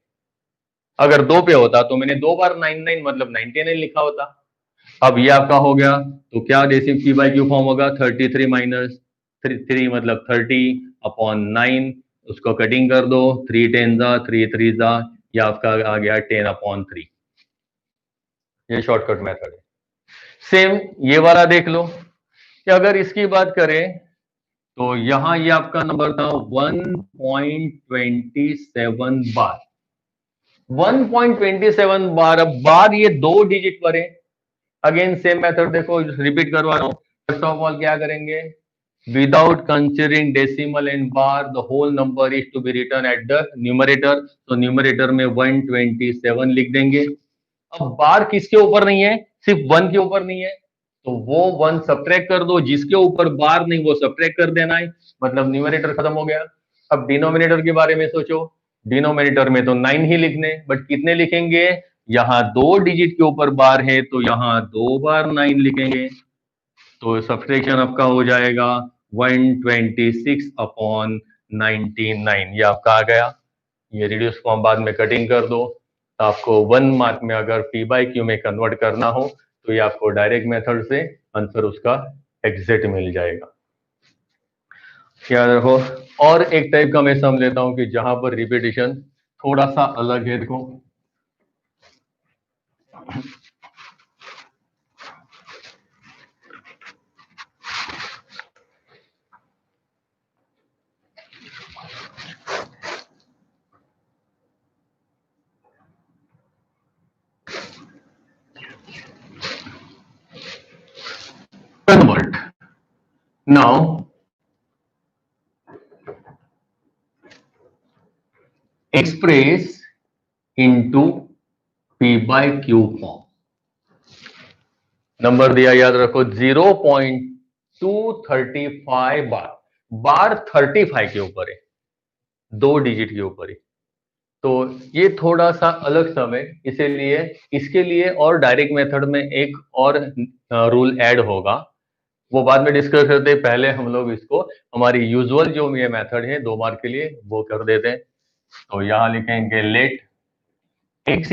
अगर 2 पे होता तो मैंने 2 बार 99 मतलब 99 लिखा होता। अब ये आपका हो गया, तो क्या decimal P by q form होगा, 33 माइनस 3 मतलब 30 अपॉन 9, उसको कटिंग कर दो, 3 10 जा 3 3 जा, ये आपका आ गया 10 अपॉन 3। ये शॉर्टकट मेथड है। सेम ये वाला देख लो कि अगर इसकी बात करें तो यहां ये आपका नंबर था 1.27 बार, 1.27 बार। अब बार ये 2 डिजिट पर है, अगेन सेम मेथड देखो, रिपीट करवा रहा हूं। फर्स्ट ऑफ ऑल क्या करेंगे, without considering decimal and bar, the whole number is to be written at the numerator. तो न्यूमरेटर में 127 लिख देंगे. अब बार किसके ऊपर नहीं है, सिर्फ 1 के ऊपर नहीं है, तो वो 1 सब्ट्रैक्ट कर दो, जिसके ऊपर बार नहीं वो सब्ट्रैक्ट कर देना है, मतलब न्यूमरेटर खत्म हो गया. अब डिनोमिनेटर के बारे में सोचो. डिनोमिनेटर में तो 9 ही लिखने, बट कितने लिखेंगे, यहाँ 2 डिजिट के ऊपर बार है तो यहाँ 2 बार 9 लिखेंगे. तो सब्ट्रैक्शन आपका हो जाएगा 126 अपॉन 99. ये आपका आ गया. ये रिड्यूस फॉर्म बाद में कटिंग कर दो, तो आपको 1 मार्क में अगर पी बाई क्यू में कन्वर्ट करना हो तो ये आपको डायरेक्ट मेथड से आंसर उसका एग्जैक्ट मिल जाएगा. याद रखो. और एक टाइप का मैं समझ लेता हूं कि जहां पर रिपीटिशन थोड़ा सा अलग है. देखो, convert. Now express into P by Q form. Number दिया याद रखो 0.235 बार. बार 35 के ऊपर है, 2 डिजिट के ऊपर है, तो ये थोड़ा सा अलग समय, इसीलिए इसके लिए और डायरेक्ट मेथड में एक और रूल ऐड होगा, वो बाद में डिस्कस करते हैं. पहले हम लोग इसको हमारी यूजुअल जो ये मेथड है 2 मार्क के लिए वो कर देते हैं. तो यहां लिखेंगे लेट x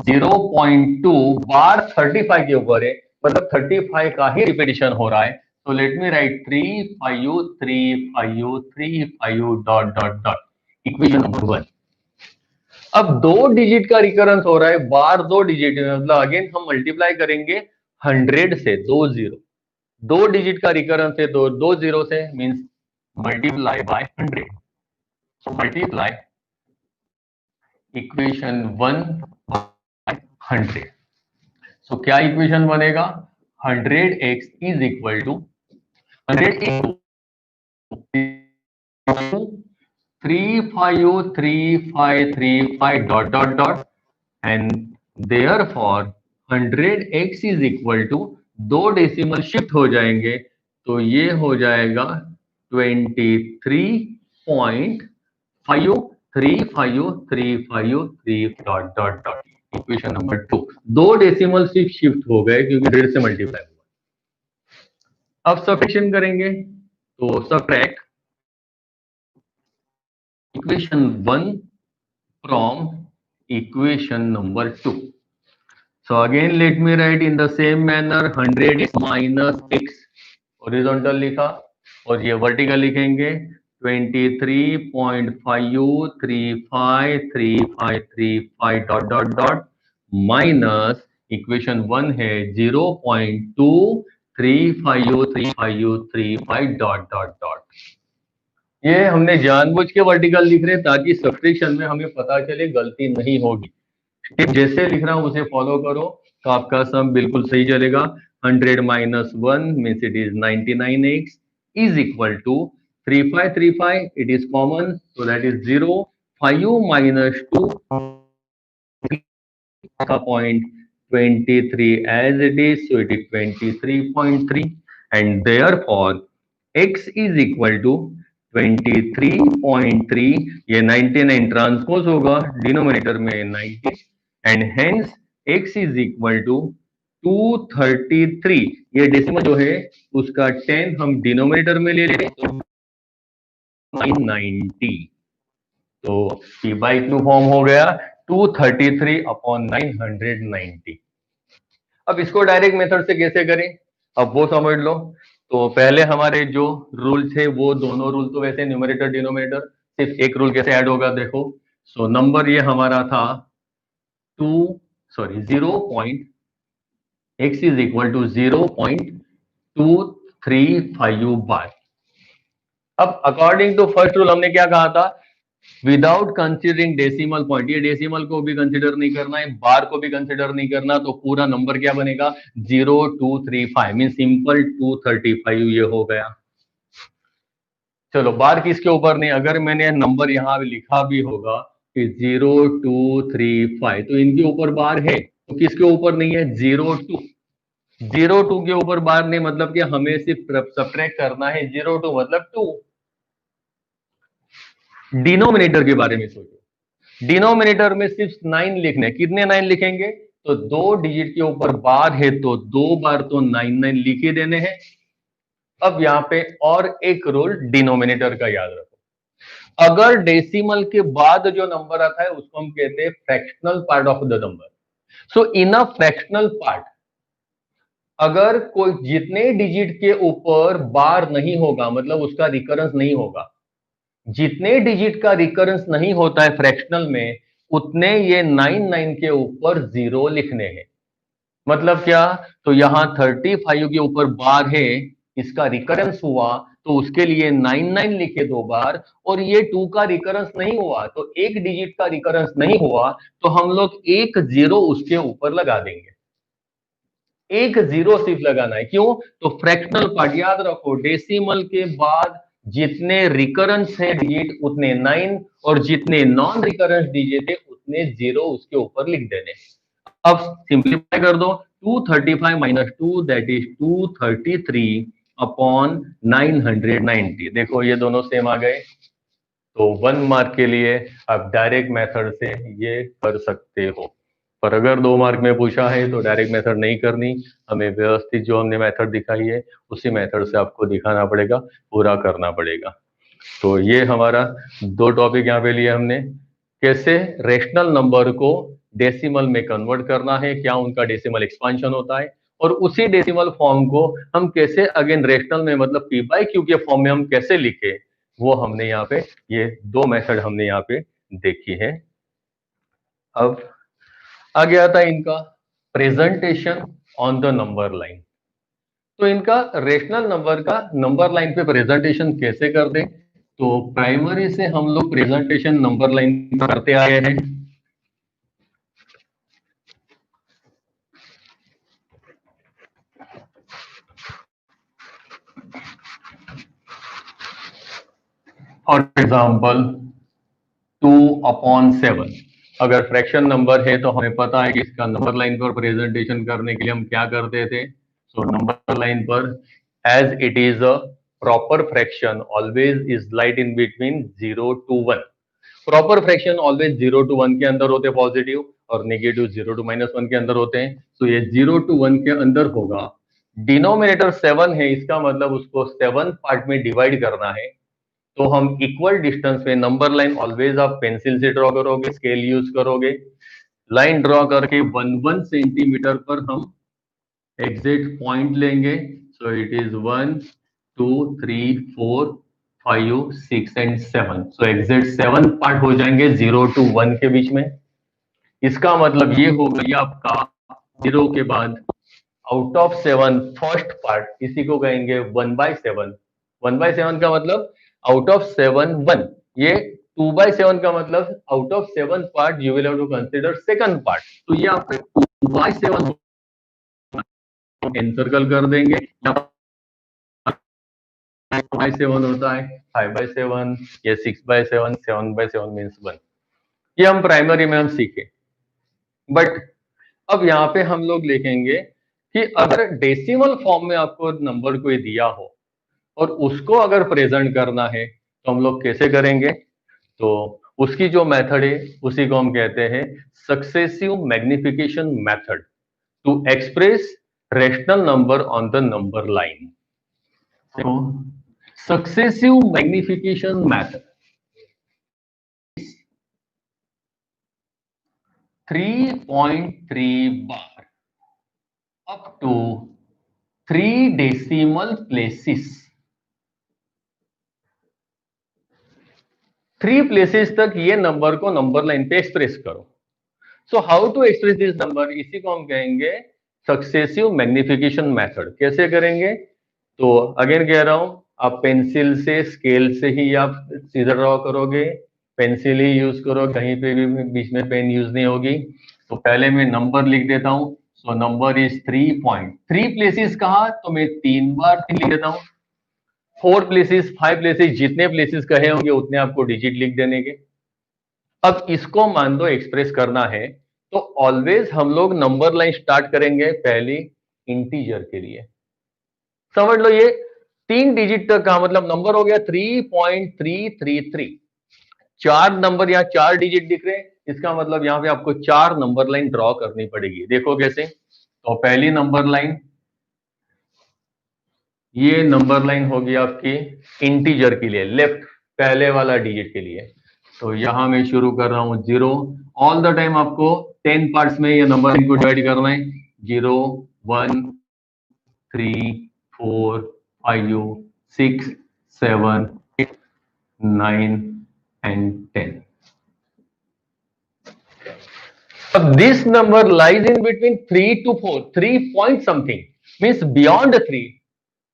0.2 बार 35 के ऊपर है, मतलब 35 का ही रिपीटिशन हो रहा है. तो let me right 3 5 dot dot dot. Equation number 1. अब 2 डिजिट का रिकरेंस हो रहा है, बार 2 डिजिट में, मतलब अगेन हम मल्टीप्लाई करेंगे 100 से. 2 डिजिट का रिकरेंस है तो 2 जीरो से, means multiply by 100. So multiply equation 1 by 100. So क्या इक्वेशन बनेगा, 100x is equal to 353535 dot dot dot, and therefore 100x is equal to 2 decimal shift हो जाएंगे तो ये हो जाएगा 23.53535 dot dot dot. Equation number 2. 2 decimal shift हो गए क्योंकि 100 से मल्टीप्लाई हुआ. अब सब्ट्रैक्शन करेंगे तो subtract equation 1 from equation number 2. So again let me write in the same manner 100 minus x horizontal लिखा, और ये वर्टिकल लिखेंगे 23.5353535 dot dot dot minus equation 1 है 0.2353535 डॉट डॉट डॉट. ये हमने जानबूझ के वर्टिकल लिख रहे ताकि सब्ट्रैक्शन में हमें पता चले, गलती नहीं होगी. जैसे लिख रहा हूं उसे फॉलो करो तो आपका सम बिल्कुल सही चलेगा. 100 minus 1 means it is 99x is equal to 3535, it is common, so that is 0. 5 minus 2 point 23 as it is, so it is 23.3, and therefore x is equal to 23.3. ये 99 ट्रांसपोज होगा डिनोमिनेटर में 90, and hence x is equal to 233. ये डेसिमल जो है उसका 10 हम डिनोमिनेटर में ले लें तो 990. तो p बाई क्यू फॉर्म हो गया 233 अपॉन 990. अब इसको डायरेक्ट मेथड से कैसे करें, अब वो समझ लो. तो पहले हमारे जो रूल्स है वो दोनों रूल तो वैसे न्यूमरेटर डिनोमिनेटर, सिर्फ एक रूल कैसे ऐड होगा देखो. सो नंबर ये हमारा था 0.x इज इक्वल टू 0.235 बार. अब अकॉर्डिंग टू फर्स्ट रूल हमने क्या कहा था, विदाउट कंसिडरिंग डेसिमल पॉइंट, ये डेसिमल को भी कंसिडर नहीं करना है, बार को भी कंसिडर नहीं करना, तो पूरा नंबर क्या बनेगा 0235 मीन सिंपल 235 ये हो गया। चलो बार किसके ऊपर नहीं, अगर मैंने नंबर यहां लिखा भी होगा कि 0235 तो इनके ऊपर बार है, तो किसके ऊपर नहीं है 02 के ऊपर बार नहीं, मतलब कि हमें सिर्फ सब्ट्रैक्ट करना है 02 मतलब 2। डिनोमिनेटर के बारे में सोचो, डिनोमिनेटर में सिर्फ 9 लिखने, कितने 9 लिखेंगे, तो 2 डिजिट के ऊपर बार है तो 2 बार तो 9 लिख ही देने हैं। अब यहां पे और एक रूल डिनोमिनेटर का याद रखो, अगर डेसिमल के बाद जो नंबर आता है उसको हम कहते हैं fractional part of the number. So in a fractional part अगर कोई जितने डिजिट के ऊपर बार नहीं होगा मतलब उसका रिकरेंस नहीं होगा, जितने डिजिट का रिकरेंस नहीं होता है फ्रैक्शनल में उतने ये 9 के ऊपर 0 लिखने हैं। मतलब क्या, तो यहां 35 के ऊपर बार है, इसका रिकरेंस हुआ तो उसके लिए 9 लिखे 2 बार, और ये 2 का रिकरेंस नहीं हुआ तो एक डिजिट का रिकरेंस नहीं हुआ तो हम लोग एक 0 उसके ऊपर लगा देंगे, एक 0 सिर्फ लगाना है। क्यों, तो फ्रैक्शनल पार्ट याद रखो, डेसिमल के बाद जितने रिकरेंस है डिजिट उतने 9 और जितने नॉन रिकरेंस डिजिट है उतने 0 उसके ऊपर लिख देने। अब सिंप्लीफाई कर दो, 235 माइनस 2 दैट इज 233 अपॉन 990। देखो ये दोनों सेम आ गए, तो 1 मार्क के लिए आप डायरेक्ट मेथड से ये कर सकते हो। पर अगर 2 मार्क में पूछा है तो डायरेक्ट मेथड नहीं करनी, हमें व्यवस्थित जो हमने मेथड दिखाई है उसी मेथड से आपको दिखाना पड़ेगा, पूरा करना पड़ेगा। तो ये हमारा 2 टॉपिक यहाँ पे लिए हमने, कैसे रेशनल नंबर को डेसिमल में कन्वर्ट करना है, क्या उनका डेसिमल एक्सपांशन होता है, और उसी डेसिमल फॉर्म को हम कैसे अगेन रेशनल में मतलब पी बाई क्यू के फॉर्म में हम कैसे लिखे, वो हमने यहाँ पे ये 2 मेथड हमने यहाँ पे देखी है। अब आगे आता है इनका presentation on the number line. तो इनका रेशनल नंबर का नंबर लाइन पे प्रेजेंटेशन कैसे कर दें, तो प्राइमरी से हम लोग प्रेजेंटेशन नंबर लाइन करते आए हैं। फॉर एग्जाम्पल 2/7, अगर फ्रैक्शन नंबर है तो हमें पता है कि इसका नंबर लाइन पर प्रेजेंटेशन करने के लिए हम क्या करते थे। सो नंबर लाइन पर as it is a proper fraction always is लाइट in between 0 to 1। Proper fraction always 0 to 1 के अंदर होते हैं पॉजिटिव, और नेगेटिव 0 to -1 के अंदर होते हैं। तो ये 0 to 1 के अंदर होगा। डिनोमिनेटर 7 है, इसका मतलब उसको 7 पार्ट में डिवाइड करना है, तो हम इक्वल डिस्टेंस पे नंबर लाइन ऑलवेज आप पेंसिल से ड्रॉ करोगे, स्केल यूज करोगे, लाइन ड्रॉ करके 1 सेंटीमीटर पर हम एग्जैक्ट पॉइंट लेंगे। So it is 1 2 3 4 5 6 and 7, so exact 7 part हो जाएंगे 0 to 1 के बीच में। इसका मतलब ये हो गया आपका 0 के बाद आउट ऑफ 7 फर्स्ट पार्ट, इसी को कहेंगे 1/7। 1/7 का मतलब आउट ऑफ 7 1, ये 2/7 का मतलब out of 7 part you will have to consider second part. तो ये आपका 2/7 एनसर्कल कर देंगे, 5/7 होता है 5/7, ये 6/7, 7/7 मीन्स 1। ये हम प्राइमरी में हम सीखे। बट अब यहाँ पे हम लोग लिखेंगे कि अगर डेसिमल फॉर्म में आपको नंबर कोई दिया हो और उसको अगर प्रेजेंट करना है तो हम लोग कैसे करेंगे, तो उसकी जो मेथड है उसी को हम कहते हैं successive magnification method to express rational number on the number line. तो successive magnification method 3.3 bar up to 3 decimal places, 3 places तक ये नंबर को नंबर लाइन पे एक्सप्रेस करो। So how to express this number, इसी को हम कहेंगे सक्सेसिव मैग्निफिकेशन मेथड। कैसे करेंगे, तो अगेन कह रहा हूं, आप पेंसिल से स्केल से ही आप सीधा ड्रॉ करोगे, पेंसिल ही यूज करो, कहीं पे भी बीच में पेन यूज नहीं होगी। तो पहले मैं नंबर लिख देता हूँ। सो नंबर इज 3.3 प्लेसेस कहा, तो मैं 3 बार 3 लिख देता हूँ। 4 प्लेसेस, 5 प्लेसेस, जितने प्लेसेस कहे होंगे उतने आपको डिजिट लिख देने के। अब इसको मान दो एक्सप्रेस करना है, तो ऑलवेज हम लोग नंबर लाइन स्टार्ट करेंगे पहली इंटीजर के लिए। समझ लो ये 3 डिजिट तक का मतलब नंबर हो गया 3.333। 4 नंबर यहाँ 4 डिजिट दिख रहे हैं, इसका मतलब यहाँ पे आपको 4 नंबर लाइन ड्रॉ करनी पड़ेगी। देखो कैसे, तो पहली नंबर लाइन, ये नंबर लाइन होगी आपकी इंटीजर के लिए, लेफ्ट पहले वाला डिजिट के लिए। तो यहां मैं शुरू कर रहा हूं 0। ऑल द टाइम आपको 10 पार्ट्स में ये नंबर लाइन को डिवाइड करना है। 0, 1, 3, 4, 5, 6, 7, 8, 9 and 10. This number lies in between 3 to 4, 3 point something, means beyond 3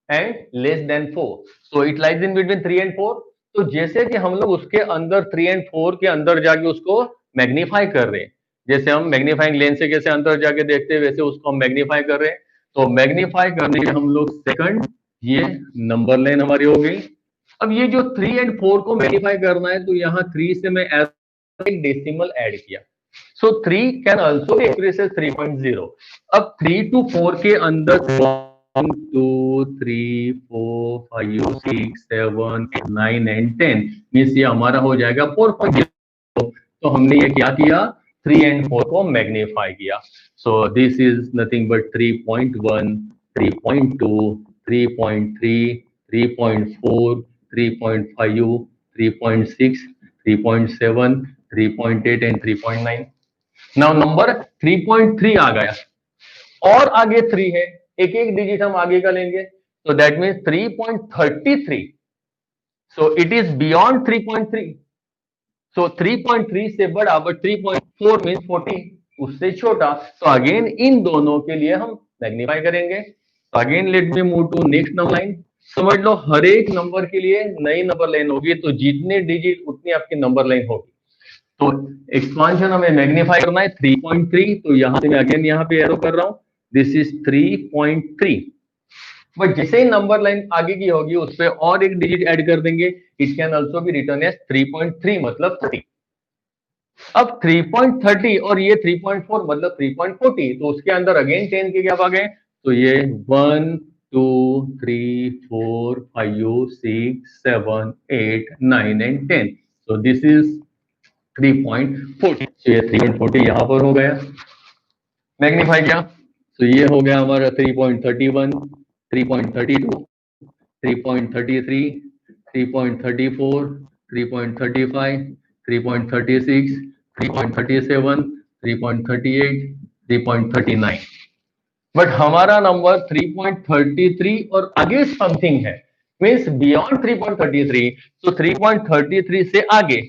and less than 4. So it lies in between 3 and 4. तो जैसे कि हम लोग उसके अंदर 3 and 4 के अंदर जाके उसको मैग्नीफाई कर रहे हैं, जैसे हम मैग्नीफाइंग लेंस से कैसे अंदर जाके देखते हैं वैसे उसको हम मैग्नीफाई कर रहे हैं। तो मैग्नीफाई करने के हम लोग सेकंड, ये नंबर लाइन हमारी हो गई। अब ये जो 3 and 4 को मैग्नीफाई करना है, तो यहाँ 3 से मैं एक डेसिमल ऐड किया। So 3 can also be express as 3.0। अब 3 to 4 के अंदर 1, 2, 3, 4, 5, 6, 7, 9 and 10 मीन्स ये हमारा हो जाएगा 4.0। तो हमने ये क्या किया, 3 and 4 को मैग्नीफाई किया। So this is nothing but 3.1, 3.2, 3.3, 3.4, 3.5, 3.6, 3.7, 3.8 and 3.9। Now number 3.3 आ गया, और आगे 3 है, एक एक डिजिट हम आगे का लेंगे। तो that means 3.33। So it is beyond 3.3। सो 3.3 से बड़ा, बट 3.4 मीन्स 40, उससे छोटा। तो अगेन इन दोनों के लिए हम मैग्नीफाई करेंगे। Again let me move to next number line. समझ लो हर एक नंबर के लिए नई नंबर लाइन होगी, तो जितने डिजिट उतनी आपकी नंबर लाइन होगी। तो एक्सपांशन हमें मैग्नीफाई करना है 3.3, तो यहां से मैं अगेन यहाँ पे एरो कर रहा हूं, दिस इज 3.3। बट जैसे ही नंबर लाइन आगे की होगी उस पर और एक डिजिट ऐड कर देंगे। It can also be written as 3.3 मतलब 30। अब 3.30 और ये 3.4 मतलब 3.40, तो उसके अंदर अगेन 10 के गैप आ गए। तो ये 1, 2, 3, 4, 5, 6, 7, 8, 9 and 10। so this is 3.40। so ये 3.40 यहां पर हो गया मैग्नीफाई किया। तो ये हो गया हमारा 3.31, 3.32, 3.33, 3.34, 3.35, 3.36, 3.37, 3.38, 3.39। बट हमारा नंबर 3.33 और आगे समथिंग है, मीन्स बियॉन्ड 3.33। तो 3.33 से आगे,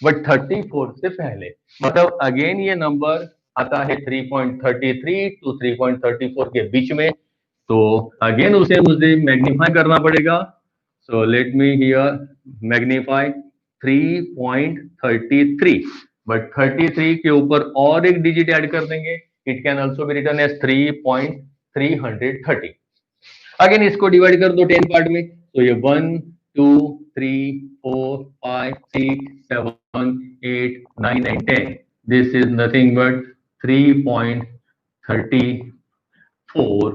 बट 34 से पहले, मतलब अगेन ये नंबर आता है 3.33 टू 3.34 के बीच में। तो अगेन उसे मुझे मैग्नीफाई करना पड़ेगा। So let me here magnify 3.33, but 33 के ऊपर और एक डिजिट ऐड कर देंगे। It can also be written as 3.330। Again इसको डिवाइड कर दो 10 पार्ट में। तो ये 1, 2, 3, 4, 5, 6, 7, 8, 9 and 10। This is nothing but 3.34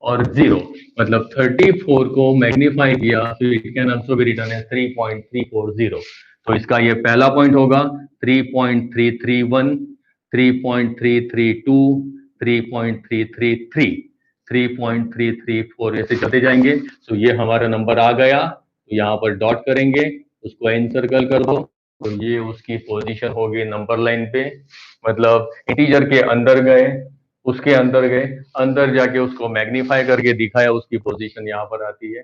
और 0, मतलब 34 को मैग्नीफाई किया, तो it can also be written as 3.340। तो इसका ये पहला पॉइंट होगा 3.331, 3.332, 3.333, 3.334, ऐसे चलते जाएंगे। तो ये हमारा नंबर आ गया, तो यहाँ पर डॉट करेंगे, उसको एनसर्कल कर दो। तो ये उसकी पोजीशन होगी नंबर लाइन पे, मतलब इंटीजर के अंदर गए, उसके अंदर गए, अंदर जाके उसको मैग्नीफाई करके दिखाया, उसकी पोजीशन यहाँ पर आती है।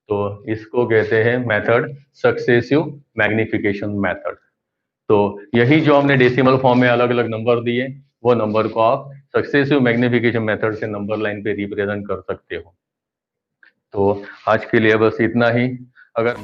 तो इसको कहते हैं मेथड सक्सेसिव मैग्निफिकेशन मेथड। तो यही जो हमने डेसिमल फॉर्म में अलग अलग नंबर दिए, वो नंबर को आप सक्सेसिव मैग्निफिकेशन मेथड से नंबर लाइन पे रिप्रेजेंट कर सकते हो। तो आज के लिए बस इतना ही। अगर